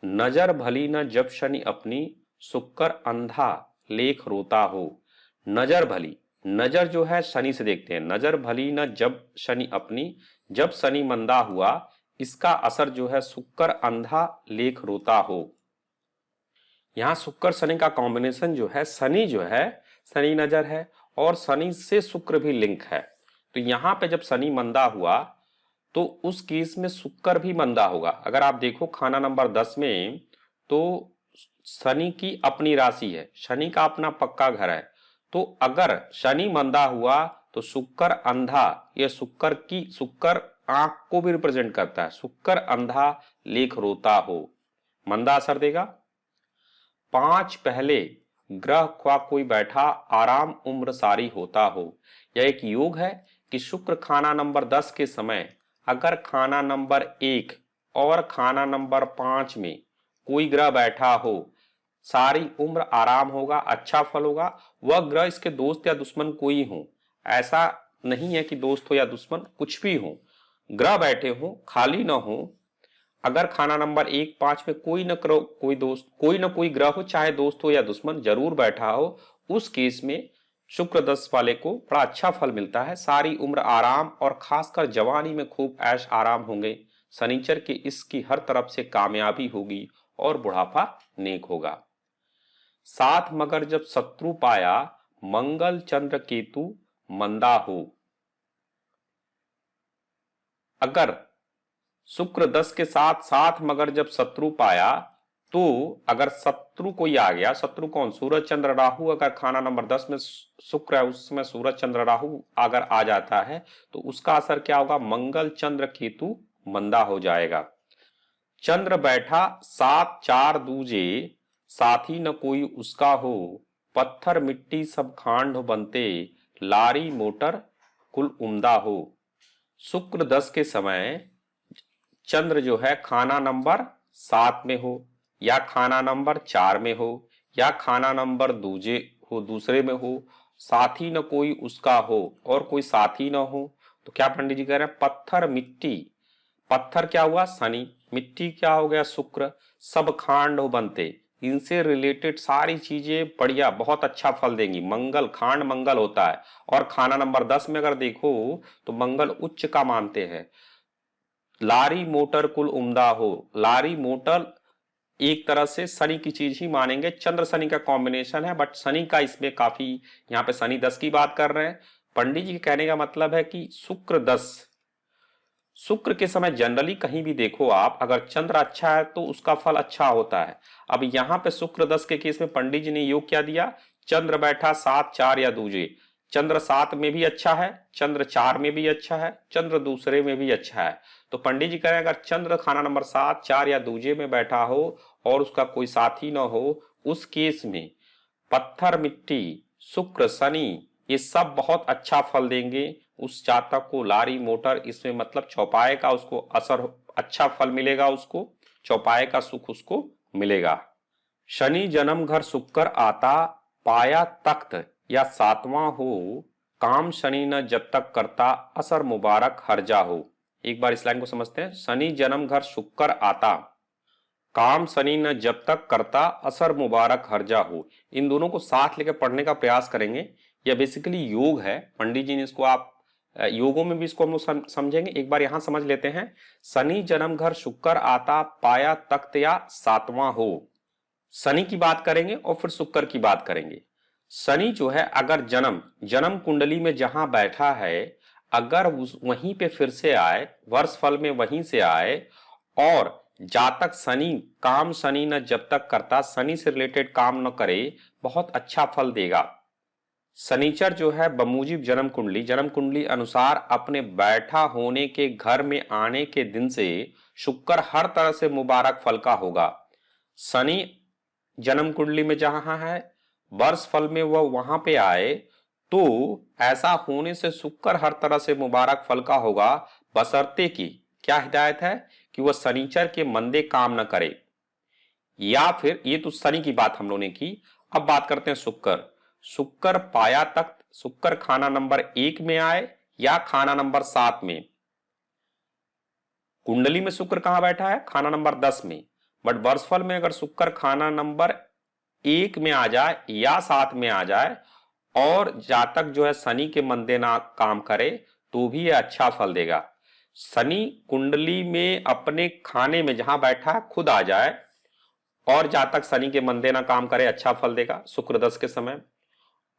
नजर भली न जब शनि अपनी, शुक्र अंधा लेख रोता हो। नजर भली, नजर जो है शनि से देखते हैं, नजर भली न जब शनि अपनी, जब शनि मंदा हुआ, इसका असर जो है शुक्र अंधा लेख रोता हो। यहां शुक्र शनि का कॉम्बिनेशन जो है, शनि जो है शनि नजर है और शनि से शुक्र भी लिंक है। तो यहां पे जब शनि मंदा हुआ तो उस केस में शुक्र भी मंदा होगा। अगर आप देखो खाना नंबर 10 में, तो शनि की अपनी राशि है, शनि का अपना पक्का घर है। तो अगर शनि मंदा हुआ तो शुक्र अंधा, ये शुक्र की, शुक्र आंख को भी रिप्रेजेंट करता है, शुक्र अंधा लेख रोता हो, मंदा असर देगा। 5 पहले ग्रह ख्वा कोई बैठा, आराम उम्र सारी होता हो। यह एक योग है कि शुक्र खाना नंबर 10 के समय अगर खाना नंबर 1 और खाना नंबर 5 में कोई ग्रह बैठा हो, सारी उम्र आराम होगा, अच्छा फल होगा। वह ग्रह इसके दोस्त या दुश्मन कोई हो, ऐसा नहीं है कि दोस्त हो या दुश्मन, कुछ भी हो, ग्रह बैठे हो, खाली ना हो। अगर खाना नंबर 1 5 में कोई न करो, कोई दोस्त, कोई न कोई ग्रह हो, चाहे दोस्त हो या दुश्मन जरूर बैठा हो, उस केस में शुक्र 10 वाले को बड़ा अच्छा फल मिलता है। सारी उम्र आराम और खासकर जवानी में खूब ऐश आराम होंगे। शनिचर के इसकी हर तरफ से कामयाबी होगी और बुढ़ापा नेक होगा। साथ मगर जब शत्रु पाया, मंगल चंद्र केतु मंदा हो। अगर शुक्र 10 के साथ साथ मगर जब शत्रु पाया, तो अगर शत्रु कोई आ गया, शत्रु कौन, सूरज चंद्र राहु, अगर खाना नंबर 10 में शुक्र है उसमें सूरज चंद्र राहु अगर आ जाता है तो उसका असर क्या होगा, मंगल चंद्र केतु मंदा हो जाएगा। चंद्र बैठा 7 4 दूजे, साथी न कोई उसका हो। पत्थर मिट्टी सब खांड बनते, लारी मोटर कुल उम्दा हो। शुक्र 10 के समय चंद्र जो है खाना नंबर 7 में हो, या खाना नंबर 4 में हो, या खाना नंबर दूजे हो, दूसरे में हो, साथी न कोई उसका हो और कोई साथी न हो, तो क्या पंडित जी कह रहे हैं, पत्थर मिट्टी, पत्थर क्या हुआ शनि, मिट्टी क्या हो गया शुक्र, सब खांड हो बनते, इनसे रिलेटेड सारी चीजें बढ़िया बहुत अच्छा फल देंगी। मंगल, खांड मंगल होता है, और खाना नंबर 10 में अगर देखो तो मंगल उच्च का मानते हैं। लारी मोटर कुल उम्दा हो, लारी मोटर एक तरह से शनि की चीज ही मानेंगे, चंद्र शनि का कॉम्बिनेशन है, बट शनि का इसमें काफी, यहाँ पे शनि 10 की बात कर रहे हैं। पंडित जी के कहने का मतलब है कि शुक्र 10, शुक्र के समय जनरली कहीं भी देखो आप, अगर चंद्र अच्छा है तो उसका फल अच्छा होता है। अब यहाँ पे शुक्र 10 के केस में पंडित जी ने योग क्या दिया, चंद्र बैठा 7 4 या दूजे, चंद्र 7 में भी अच्छा है, चंद्र 4 में भी अच्छा है, चंद्र दूसरे में भी अच्छा है। तो पंडित जी कह रहे हैं अगर चंद्र खाना नंबर 7 4 या दूजे में बैठा हो और उसका कोई साथी ना हो, उस केस में पत्थर मिट्टी शुक्र शनि ये सब बहुत अच्छा फल देंगे उस जातक को। लारी मोटर इसमें मतलब चौपाए का उसको असर, अच्छा फल मिलेगा उसको, चौपाए का सुख उसको मिलेगा। शनि जन्म घर शुक्र आता, पाया तख्त या 7वां हो। काम शनि न जब तक करता, असर मुबारक हर्जा हो। एक बार इस लाइन को समझते हैं, शनि जन्म घर शुक्र आता, काम शनि न जब तक करता, असर मुबारक हर्जा हो। इन दोनों को साथ लेकर पढ़ने का प्रयास करेंगे। यह बेसिकली योग है, पंडित जी ने इसको आप योगों में भी इसको हम लोग समझेंगे। एक बार यहां समझ लेते हैं। शनि जन्म घर शुक्र आता, पाया तख्त या सातवां हो। शनि की बात करेंगे और फिर शुक्र की बात करेंगे। शनि जो है अगर जन्म जन्म कुंडली में जहां बैठा है, अगर वहीं पे फिर से आए, वर्ष फल में वहीं से आए, और जातक शनि काम शनि न जब तक करता, शनि से रिलेटेड काम न करे, बहुत अच्छा फल देगा। शनिचर जो है बमूजिब जन्म कुंडली अनुसार अपने बैठा होने के घर में आने के दिन से शुक्र हर तरह से मुबारक फल का होगा। शनि जन्म कुंडली में जहां है, वर्ष फल में वह वहां पे आए, तो ऐसा होने से शुक्र हर तरह से मुबारक फल का होगा, बशर्ते की क्या हिदायत है कि वह शनिचर के मंदे काम न करे। या फिर ये तो शनि की बात हम लोगों ने की। अब बात करते हैं शुक्र। शुक्र पाया तख्त, शुक्र खाना नंबर 1 में आए या खाना नंबर 7 में। कुंडली में शुक्र कहां बैठा है? खाना नंबर 10 में। बट वर्षफल में अगर शुक्र खाना नंबर 1 में आ जाए या 7 में आ जाए, और जातक जो है शनि के मंदे ना काम करे, तो भी यह अच्छा फल देगा। शनि कुंडली में अपने खाने में जहां बैठा है खुद आ जाए, और जातक शनि के मंदे ना काम करे, अच्छा फल देगा शुक्र दस के समय।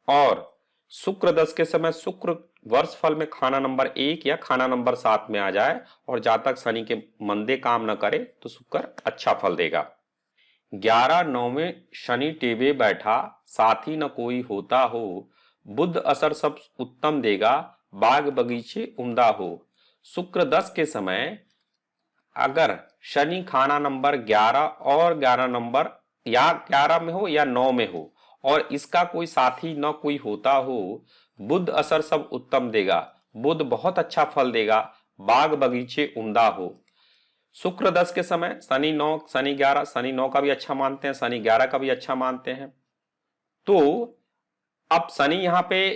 और शुक्र दस के समय शुक्र वर्ष फल में खाना नंबर 1 या खाना नंबर 7 में आ जाए, और जातक शनि के मंदे काम न करे, तो शुक्र अच्छा फल देगा। 11-9 में शनि टेबे बैठा, साथी न कोई होता हो, बुध असर सब उत्तम देगा, बाग बगीचे उम्दा हो। शुक्र 10 के समय अगर शनि खाना नंबर 11 और 11 नंबर या 11 में हो या 9 में हो, और इसका कोई साथी न कोई होता हो, बुध असर सब उत्तम देगा, बुध बहुत अच्छा फल देगा, बाग बगीचे उम्दा हो। शुक्र 10 के समय शनि 9, शनि 11, शनि 9 का भी अच्छा मानते हैं, शनि 11 का भी अच्छा मानते हैं। तो अब शनि यहां पे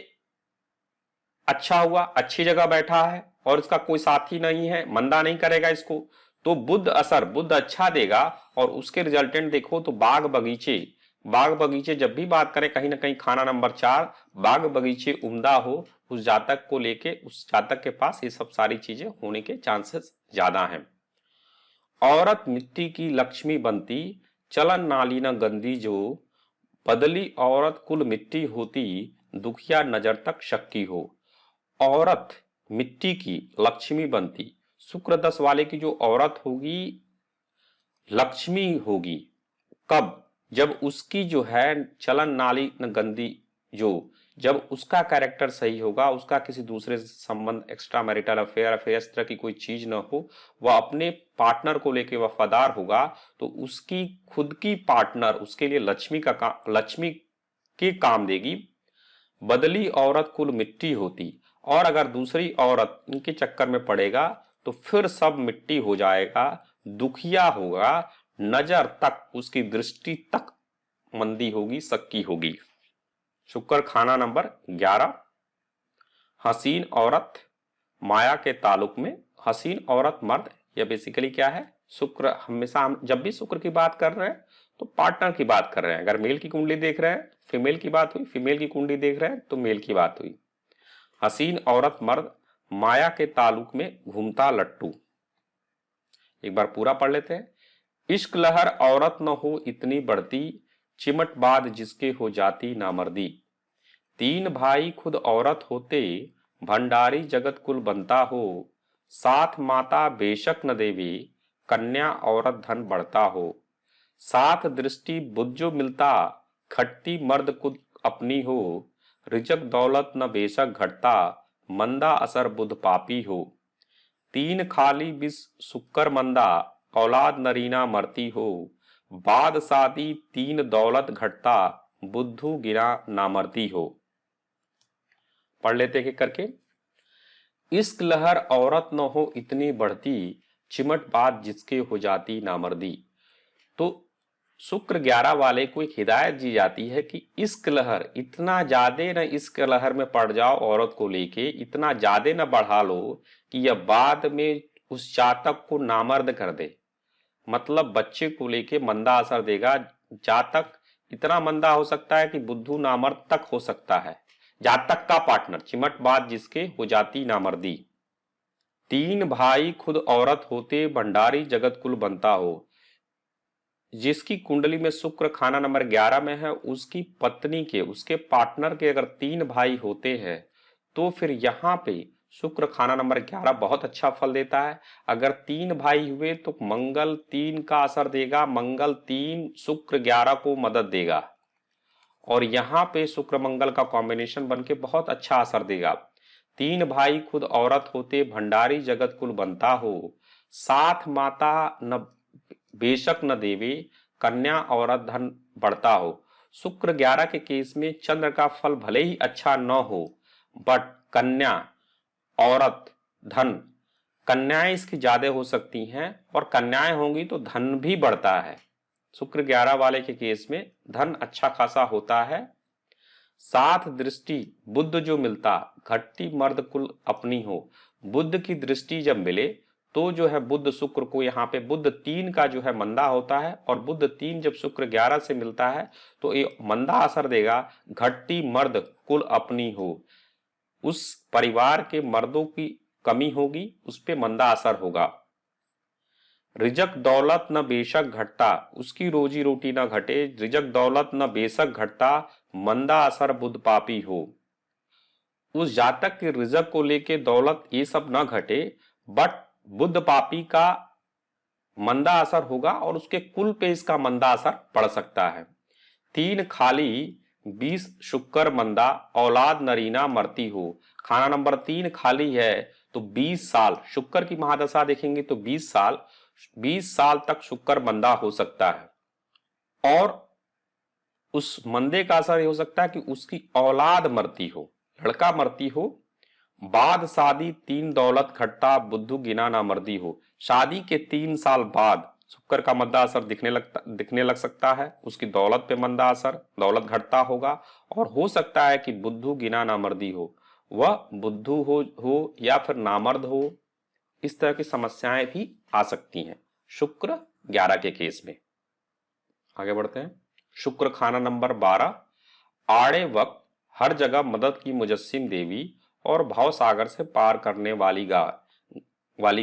अच्छा हुआ, अच्छी जगह बैठा है, और इसका कोई साथी नहीं है, मंदा नहीं करेगा इसको, तो बुध असर बुध अच्छा देगा। और उसके रिजल्टेंट देखो तो बाग बगीचे जब भी बात करें, कहीं ना कहीं खाना नंबर 4 बाग बगीचे उम्दा हो, उस जातक को लेके, उस जातक के पास ये सब सारी चीजें होने के चांसेस ज्यादा हैं। औरत मिट्टी की लक्ष्मी बनती, चलन नाली न गंदी जो, बदली औरत कुल मिट्टी होती, दुखिया नजर तक शक्की हो। औरत मिट्टी की लक्ष्मी बनती, शुक्र 10 वाले की जो औरत होगी लक्ष्मी होगी। कब? जब उसकी जो है चलन नाली न गंदी जो, जब उसका कैरेक्टर सही होगा, उसका किसी दूसरे से संबंध, एक्स्ट्रा मैरिटल अफेयर अफेयर इस तरह की कोई चीज न हो, वह अपने पार्टनर को लेकर वफादार होगा, तो उसकी खुद की पार्टनर उसके लिए लक्ष्मी के काम देगी। बदली औरत कुल मिट्टी होती, और अगर दूसरी औरत इनके चक्कर में पड़ेगा तो फिर सब मिट्टी हो जाएगा, दुखिया होगा, नजर तक, उसकी दृष्टि तक मंदी होगी, सक्की होगी। शुक्र खाना नंबर 11। हसीन औरत माया के ताल्लुक में, हसीन औरत मर्द, यह बेसिकली क्या है? शुक्र हमेशा, हम जब भी शुक्र की बात कर रहे हैं तो पार्टनर की बात कर रहे हैं। अगर मेल की कुंडली देख रहे हैं फीमेल की बात हुई, फीमेल की कुंडली देख रहे हैं तो मेल की बात हुई। हसीन औरत मर्द माया के ताल्लुक में घूमता लट्टू। एक बार पूरा पढ़ लेते हैं। इश्क लहर औरत न हो इतनी बढ़ती, चिमट बाद जिसके हो जाती नामर्दी। 3 भाई खुद औरत होते, भंडारी जगत कुल बनता हो। साथ माता बेशक न देवी, कन्या औरत धन बढ़ता हो। साथ दृष्टि बुद्ध जो मिलता, खटती मर्द खुद अपनी हो। रिजक दौलत न बेशक घटता, मंदा असर बुध पापी हो। 3 खाली बिस शुक्र मंदा, औलाद नरीना मरती हो। बाद शादी 3 दौलत घटता, बुद्धू गिरा नामर्दी हो। पढ़ लेते हैं करके। इश्क लहर औरत न हो इतनी बढ़ती, चिमट बात जिसके हो जाती नामर्दी। तो शुक्र 11 वाले को एक हिदायत दी जाती है कि इश्क लहर इतना ज्यादा न इश्क लहर में पड़ जाओ, औरत को लेके इतना ज्यादा न बढ़ा लो कि यह बाद में उस जातक को नामर्द कर दे। मतलब बच्चे को लेके मंदा असर देगा, जातक इतना मंदा हो सकता है कि बुद्धू नामर्द तक हो सकता है। जातक का पार्टनर, चिमट बात जिसके हो जाती नामर्दी। तीन भाई खुद औरत होते, भंडारी जगत कुल बनता हो। जिसकी कुंडली में शुक्र खाना नंबर 11 में है, उसकी पत्नी के, उसके पार्टनर के अगर तीन भाई होते हैं तो फिर यहाँ पे शुक्र खाना नंबर 11 बहुत अच्छा फल देता है। अगर तीन भाई हुए तो मंगल 3 का असर देगा, मंगल 3 शुक्र 11 को मदद देगा, और यहाँ पे शुक्र मंगल का कॉम्बिनेशन बनके बहुत अच्छा असर देगा। तीन भाई खुद औरत होते, भंडारी जगत कुल बनता हो। साथ माता न बेशक न देवे, कन्या औरत धन बढ़ता हो। शुक्र 11 के केस में चंद्र का फल भले ही अच्छा न हो, बट कन्या औरत धन, कन्याएं इसकी ज्यादा हो सकती हैं, और कन्याएं होंगी तो धन भी बढ़ता है। शुक्र 11 वाले के केस में धन अच्छा खासा होता है। साथ दृष्टि बुध जो मिलता, घटती मर्द कुल अपनी हो। बुध की दृष्टि जब मिले तो जो है बुध शुक्र को, यहाँ पे बुध 3 का जो है मंदा होता है, और बुध 3 जब शुक्र 11 से मिलता है तो ये मंदा असर देगा, घटती मर्द कुल अपनी हो। उस परिवार के मर्दों की कमी होगी, उस पे मंदा असर होगा। रिजक दौलत न बेशक घटता, उसकी रोजी रोटी न घटे। रिजक दौलत न बेशक घटता, मंदा असर बुध पापी हो। उस जातक के रिजक को लेके दौलत ये सब न घटे, बट बुध पापी का मंदा असर होगा और उसके कुल पे इसका मंदा असर पड़ सकता है। 3 खाली 20 शुक्र मंदा, औलाद नरीना मरती हो। खाना नंबर 3 खाली है तो 20 साल, शुक्र की महादशा देखेंगे तो 20 साल तक शुक्र मंदा हो सकता है। और उस मंदे का असर हो सकता है कि उसकी औलाद मरती हो, लड़का मरती हो। बाद शादी 3 दौलत घटता, बुद्धू गिना ना मर्दी हो। शादी के 3 साल बाद शुक्र का मंदा असर दिखने लग सकता है, उसकी दौलत पे मंदा असर, दौलत घटता होगा। और हो सकता है कि बुद्धू गिना नामर्दी हो, वह बुद्धू हो या फिर नामर्द हो। इस तरह की समस्याएं भी आ सकती हैं शुक्र 11 के केस में। आगे बढ़ते हैं। शुक्र खाना नंबर 12, आड़े वक्त हर जगह मदद की मुजस्सिम देवी और भाव सागर से पार करने वाली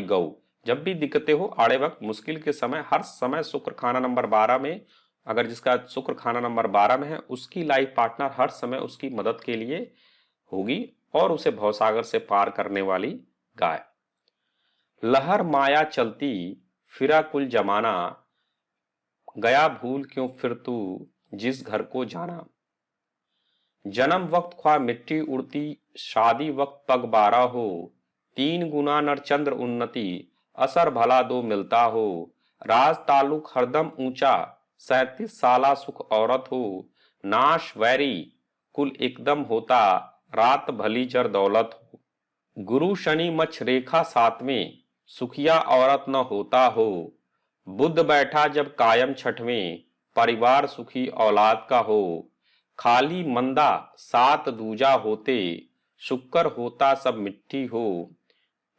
गौ। जब भी दिक्कतें हो, आड़े वक्त, मुश्किल के समय, हर समय शुक्र खाना नंबर 12 में, अगर जिसका शुक्र खाना नंबर 12 में है उसकी लाइफ पार्टनर हर समय उसकी मदद के लिए होगी और उसे भवसागर से पार करने वाली गाय। लहर माया चलती फिरा कुल जमाना, गया भूल क्यों फिर तू जिस घर को जाना। जन्म वक्त ख्वाह मिट्टी उड़ती, शादी वक्त पग बारा हो। 3 गुना नर चंद्र उन्नति, असर भला दो मिलता हो। राज तालुक हरदम ऊंचा, 37 साला सुख औरत हो। नाश वैरी कुल एकदम होता, रात भली जर दौलत हो। गुरु शनि मछ रेखा 7वें, सुखिया औरत न होता हो। बुध बैठा जब कायम 6वें, परिवार सुखी औलाद का हो। खाली मंदा 7 दूजा होते, शुक्र होता सब मिट्टी हो।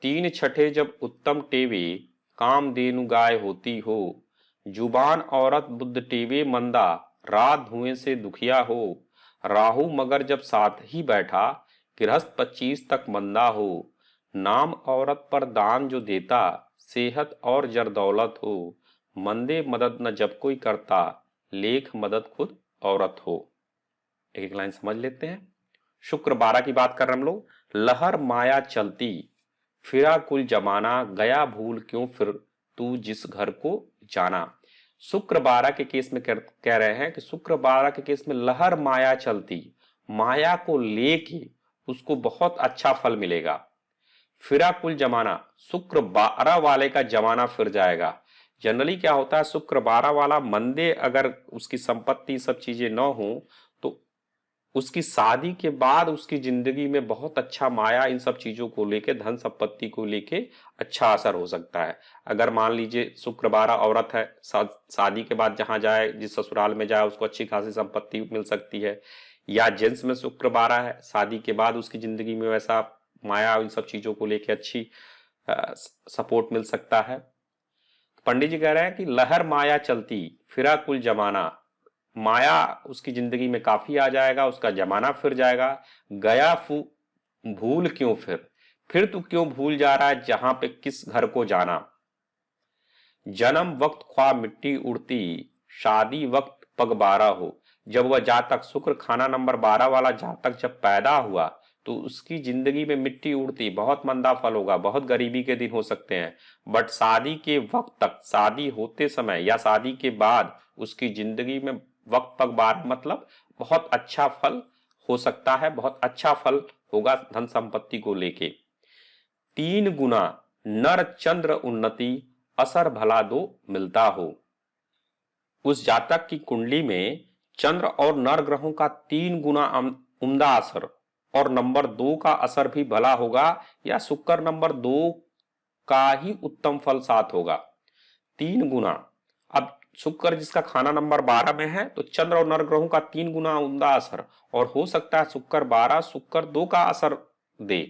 3 छठे जब उत्तम टेवे, काम देनु गाय होती हो। जुबान औरत बुद्ध टेवे मंदा, रात धुएं से दुखिया हो। राहु मगर जब साथ ही बैठा, गृहस्थ 25 तक मंदा हो। नाम औरत पर दान जो देता, सेहत और जर दौलत हो। मंदे मदद न जब कोई करता, लेख मदद खुद औरत हो। एक लाइन समझ लेते हैं। शुक्र 12 की बात कर रहे हम लोग। लहर माया चलती फिरा कुल जमाना, गया भूल क्यों फिर तू जिस घर को जाना। शुक्र 12 के केस में कह रहे हैं कि शुक्र 12 के केस में लहर माया चलती, माया को लेके उसको बहुत अच्छा फल मिलेगा। फिरा कुल जमाना, शुक्र 12 वाले का जमाना फिर जाएगा। जनरली क्या होता है, शुक्र 12 वाला मंदे अगर उसकी संपत्ति सब चीजें न हो तो उसकी शादी के बाद उसकी जिंदगी में बहुत अच्छा माया इन सब चीजों को लेके, धन संपत्ति को लेके अच्छा असर हो सकता है। अगर मान लीजिए शुक्र 12 औरत है, शादी के बाद जहां जाए, जिस ससुराल में जाए, उसको अच्छी खासी संपत्ति मिल सकती है। या जेंट्स में शुक्र 12 है, शादी के बाद उसकी जिंदगी में वैसा माया इन सब चीजों को लेके अच्छी सपोर्ट मिल सकता है। पंडित जी कह रहे हैं कि लहर माया चलती फिरा कुल जमाना, माया उसकी जिंदगी में काफी आ जाएगा, उसका जमाना फिर जाएगा। गया भूल क्यों फिर तू क्यों भूल जा रहा है जहां पे किस घर को जाना। जन्म वक्त ख्वाब मिट्टी उड़ती, शादी वक्त पग 12 हो। जब वह जातक शुक्र खाना नंबर 12 वाला जातक जब पैदा हुआ तो उसकी जिंदगी में मिट्टी उड़ती, बहुत मंदा फल होगा, बहुत गरीबी के दिन हो सकते हैं। बट शादी के वक्त तक, शादी होते समय या शादी के बाद उसकी जिंदगी में वक्त पग 12 मतलब बहुत अच्छा फल हो सकता है, बहुत अच्छा फल होगा धन संपत्ति को लेके। 3 गुना नर चंद्र उन्नति, असर भला दो मिलता हो। उस जातक की कुंडली में चंद्र और नर ग्रहों का 3 गुना उम्दा असर और नंबर 2 का असर भी भला होगा, या शुक्र नंबर 2 का ही उत्तम फल साथ होगा। 3 गुना। अब शुक्र जिसका खाना नंबर 12 में है तो चंद्र और नर ग्रहों का 3 गुना उम्दा असर, और हो सकता है शुक्र 12 शुक्र 2 का असर दे,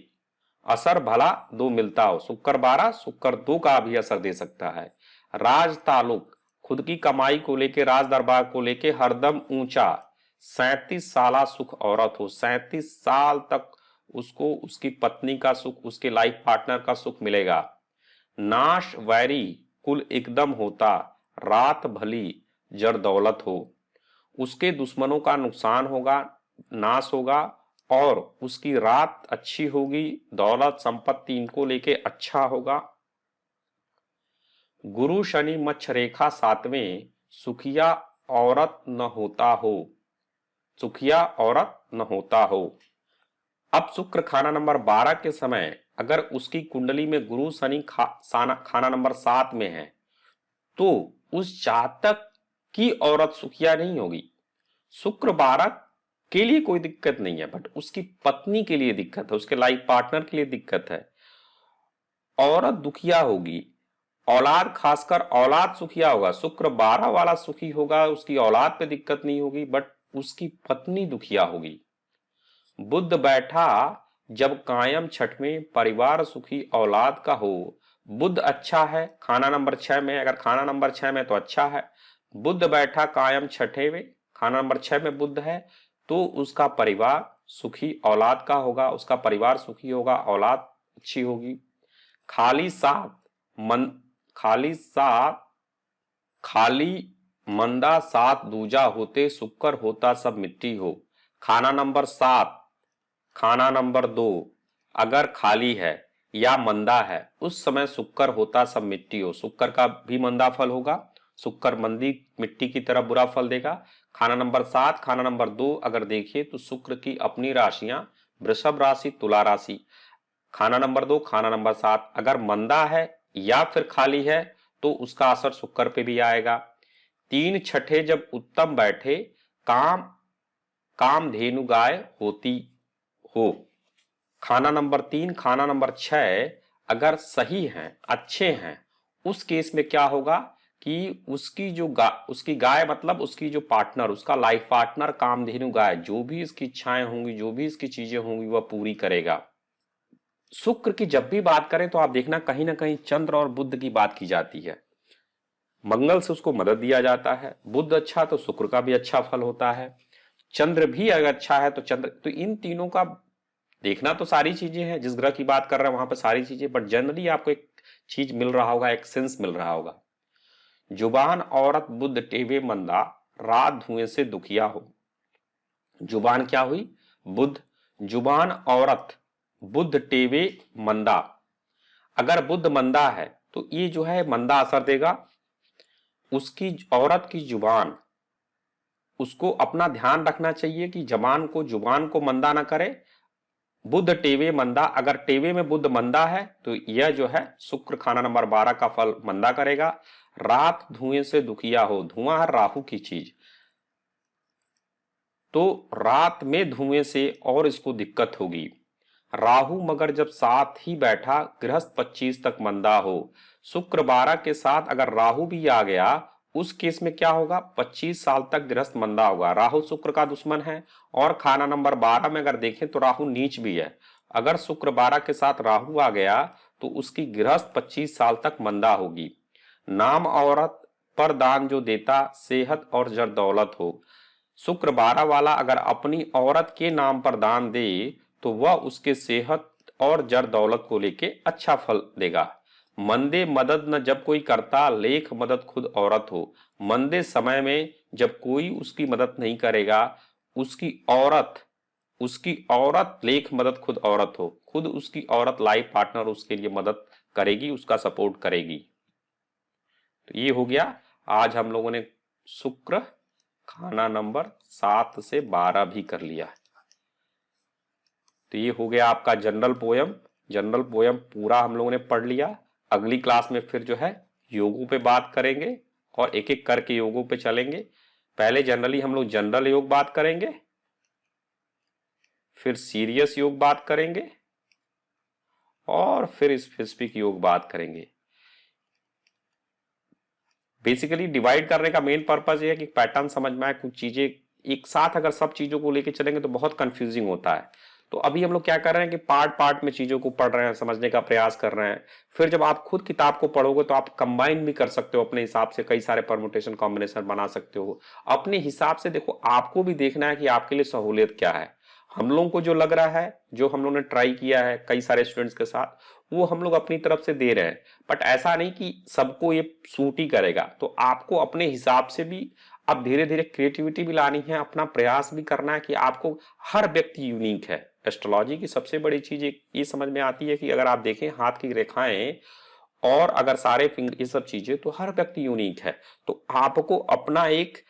असर भला 2 मिलता हो। शुक्र 12 शुक्र 2 का भी असर दे सकता है। राज ताल्लुक, खुद की कमाई को लेके, राज दरबार को लेके हरदम ऊंचा। 37 साला सुख औरत हो, 37 साल तक उसको उसकी पत्नी का सुख, उसके लाइफ पार्टनर का सुख मिलेगा। नाश वैरी कुल एकदम होता, रात भली जर दौलत हो। उसके दुश्मनों का नुकसान होगा, नाश होगा, और उसकी रात अच्छी होगी, दौलत संपत्ति इनको लेके अच्छा होगा। गुरु शनि मच्छ रेखा 7वें, सुखिया औरत न होता हो, सुखिया औरत न होता हो। अब शुक्र खाना नंबर 12 के समय अगर उसकी कुंडली में गुरु शनि खाना नंबर 7 में है तो उस जातक की औरत सुखिया नहीं होगी। शुक्र 12 के लिए कोई दिक्कत नहीं है, बट उसकी पत्नी के लिए दिक्कत है, उसके लाइफ पार्टनर के लिए दिक्कत है। औरत दुखिया होगी, औलाद खासकर औलाद सुखिया होगा। शुक्र 12 वाला सुखी होगा, उसकी औलाद पे दिक्कत नहीं होगी, बट उसकी पत्नी दुखिया होगी। बुध बैठा जब कायम छठ में, परिवार सुखी औलाद का हो। बुध अच्छा है खाना नंबर 6 में, अगर खाना नंबर 6 में तो अच्छा है। बुध बैठा कायम छठे में, खाना नंबर 6 में बुध है, तो उसका परिवार सुखी औलाद का होगा, उसका परिवार सुखी होगा, औलाद अच्छी होगी। खाली सात खाली मंदा 7 दूजा होते, शुक्र होता सब मिट्टी हो। खाना नंबर 7 खाना नंबर 2 अगर खाली है या मंदा है, उस समय शुक्र होता सब मिट्टी हो। शुक्र का भी मंदा फल होगा, शुक्र मंदी मिट्टी की तरह बुरा फल देगा। खाना नंबर 7 खाना नंबर 2 अगर देखिए तो शुक्र की अपनी राशियां वृषभ राशि, तुला राशि। खाना नंबर 2 खाना नंबर 7 अगर मंदा है या फिर खाली है तो उसका असर शुक्र पे भी आएगा। 3 छठे जब उत्तम बैठे, काम धेनु गाय होती हो। खाना नंबर 3 खाना नंबर 6 अगर सही हैं, अच्छे हैं, उस केस में क्या होगा कि उसकी गाय मतलब उसकी जो पार्टनर, उसका लाइफ पार्टनर कामधेनु गाय, जो भी इसकी इच्छाएं होंगी, जो भी इसकी चीजें होंगी वह पूरी करेगा। शुक्र की जब भी बात करें तो आप देखना कहीं ना कहीं चंद्र और बुध की बात की जाती है। मंगल से उसको मदद दिया जाता है, बुध अच्छा तो शुक्र का भी अच्छा फल होता है, चंद्र भी अगर अच्छा है तो चंद्र, तो इन तीनों का देखना तो सारी चीजें हैं, जिस ग्रह की बात कर रहे हैं वहां पर सारी चीजें, बट जनरली आपको एक चीज मिल रहा होगा, एक सेंस मिल रहा होगा। जुबान औरत बुध टेवे मंदा, रात धुएं से दुखिया हो। जुबान क्या हुई? बुध। जुबान औरत बुध टेवे मंदा, अगर बुध मंदा है तो ये जो है मंदा असर देगा। उसकी औरत की जुबान, उसको अपना ध्यान रखना चाहिए कि जुबान को मंदा ना करे। बुध टेवे मंदा, अगर टेवे में बुध मंदा है तो यह जो है शुक्र खाना नंबर 12 का फल मंदा करेगा। रात धुएं से दुखिया हो, धुआं है राहु की चीज, तो रात में धुएं से और इसको दिक्कत होगी। राहु मगर जब साथ ही बैठा, गृहस्थ 25 तक मंदा हो। शुक्र 12 के साथ अगर राहु भी आ गया, उस केस में क्या होगा? 25 साल तक गृहस्थ मंदा होगा। राहु शुक्र का दुश्मन है, और खाना नंबर 12 में अगर देखें तो राहु नीच भी है। अगर शुक्र 12 के साथ राहु आ गया तो उसकी गृहस्थ 25 साल तक मंदा होगी। नाम औरत पर दान जो देता सेहत और जर दौलत हो। शुक्र 12 वाला अगर अपनी औरत के नाम पर दान दे तो वह उसके सेहत और जर दौलत को लेके अच्छा फल देगा। मंदे मदद न जब कोई करता लेख मदद खुद औरत हो। मंदे समय में जब कोई उसकी मदद नहीं करेगा, उसकी औरत लेख मदद खुद औरत हो, खुद उसकी औरत लाइफ पार्टनर उसके लिए मदद करेगी, उसका सपोर्ट करेगी। तो ये हो गया आज हम लोगों ने शुक्र खाना नंबर 7 से 12 भी कर लिया। तो ये हो गया आपका जनरल पोयम पूरा हम लोगों ने पढ़ लिया। अगली क्लास में फिर जो है योगों पे बात करेंगे और एक एक करके योगों पे चलेंगे। पहले जनरली हम लोग जनरल योग बात करेंगे, फिर सीरियस योग बात करेंगे और फिर स्पेसिफिक योग बात करेंगे। बेसिकली डिवाइड करने का मेन पर्पज ये है कि पैटर्न समझ में आए। कुछ चीजें एक साथ अगर सब चीजों को लेके चलेंगे तो बहुत कंफ्यूजिंग होता है। तो अभी हम लोग क्या कर रहे हैं कि पार्ट पार्ट में चीजों को पढ़ रहे हैं, समझने का प्रयास कर रहे हैं। फिर जब आप खुद किताब को पढ़ोगे तो आप कंबाइन भी कर सकते हो अपने हिसाब से, कई सारे परमुटेशन कॉम्बिनेशन बना सकते हो अपने हिसाब से। देखो आपको भी देखना है कि आपके लिए सहूलियत क्या है। हम लोगों को जो लग रहा है, जो हम लोगों ने ट्राई किया है कई सारे स्टूडेंट्स के साथ, वो हम लोग अपनी तरफ से दे रहे हैं। बट ऐसा नहीं कि सबको ये सूट ही करेगा। तो आपको अपने हिसाब से भी अब धीरे धीरे क्रिएटिविटी भी लानी है, अपना प्रयास भी करना है कि आपको हर व्यक्ति यूनिक है। एस्ट्रोलॉजी की सबसे बड़ी चीज ये समझ में आती है कि अगर आप देखें हाथ की रेखाएं और अगर सारे फिंगर ये सब चीजें, तो हर व्यक्ति यूनिक है। तो आपको अपना एक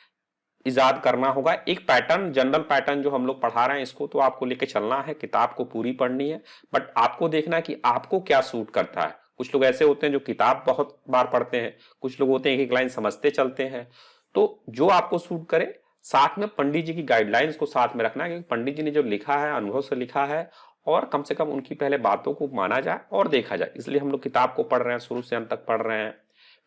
इजाद करना होगा, एक पैटर्न, जनरल पैटर्न जो हम लोग पढ़ा रहे हैं इसको तो आपको लेके चलना है। किताब को पूरी पढ़नी है, बट आपको देखना है कि आपको क्या सूट करता है। कुछ लोग ऐसे होते हैं जो किताब बहुत बार पढ़ते हैं, कुछ लोग होते हैं एक लाइन समझते चलते हैं। तो जो आपको सूट करे, साथ में पंडित जी की गाइडलाइंस को साथ में रखना है, क्योंकि पंडित जी ने जो लिखा है अनुभव से लिखा है और कम से कम उनकी पहले बातों को माना जाए और देखा जाए। इसलिए हम लोग किताब को पढ़ रहे हैं, शुरू से अंत तक पढ़ रहे हैं।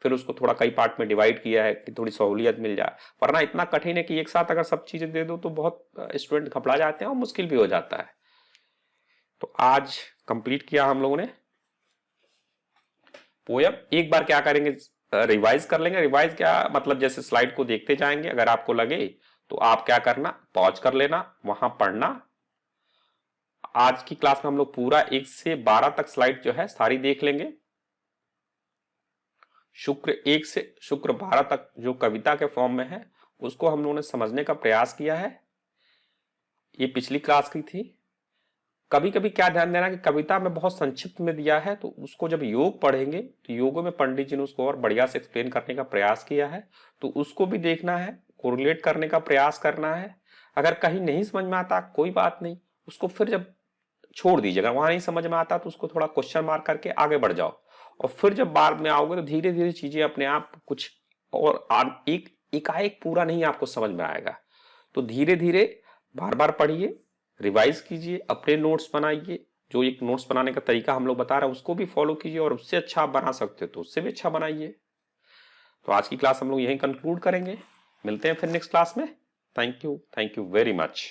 फिर उसको थोड़ा कई पार्ट में डिवाइड किया है कि थोड़ी सहूलियत मिल जाए, वरना इतना कठिन है कि एक साथ अगर सब चीजें दे दो तो बहुत स्टूडेंट घबरा जाते हैं और मुश्किल भी हो जाता है। तो आज कंप्लीट किया हम लोगों ने पोयम। एक बार क्या करेंगे, रिवाइज कर लेंगे। रिवाइज क्या मतलब, जैसे स्लाइड को देखते जाएंगे, अगर आपको लगे तो आप क्या करना, पॉज कर लेना, वहां पढ़ना। आज की क्लास में हम लोग पूरा 1 से 12 तक स्लाइड जो है सारी देख लेंगे। शुक्र 1 से शुक्र 12 तक जो कविता के फॉर्म में है उसको हम लोगों ने समझने का प्रयास किया है। ये पिछली क्लास की थी। कभी कभी क्या ध्यान देना कि कविता में बहुत संक्षिप्त में दिया है, तो उसको जब योग पढ़ेंगे तो योगों में पंडित जी ने उसको और बढ़िया से एक्सप्लेन करने का प्रयास किया है, तो उसको भी देखना है, कोरिलेट करने का प्रयास करना है। अगर कहीं नहीं समझ में आता कोई बात नहीं, उसको फिर जब छोड़ दीजिए। अगर वहां नहीं समझ में आता तो उसको थोड़ा क्वेश्चन मार्क करके आगे बढ़ जाओ, और फिर जब बाद में आओगे तो धीरे धीरे चीजें अपने आप कुछ और एक एकाएक पूरा नहीं आपको समझ में आएगा। तो धीरे धीरे बार बार पढ़िए, रिवाइज कीजिए, अपने नोट्स बनाइए। जो एक नोट्स बनाने का तरीका हम लोग बता रहे हैं उसको भी फॉलो कीजिए, और उससे अच्छा आप बना सकते हो तो उससे भी अच्छा बनाइए। तो आज की क्लास हम लोग यहीं कंक्लूड करेंगे, मिलते हैं फिर नेक्स्ट क्लास में। Thank you very much.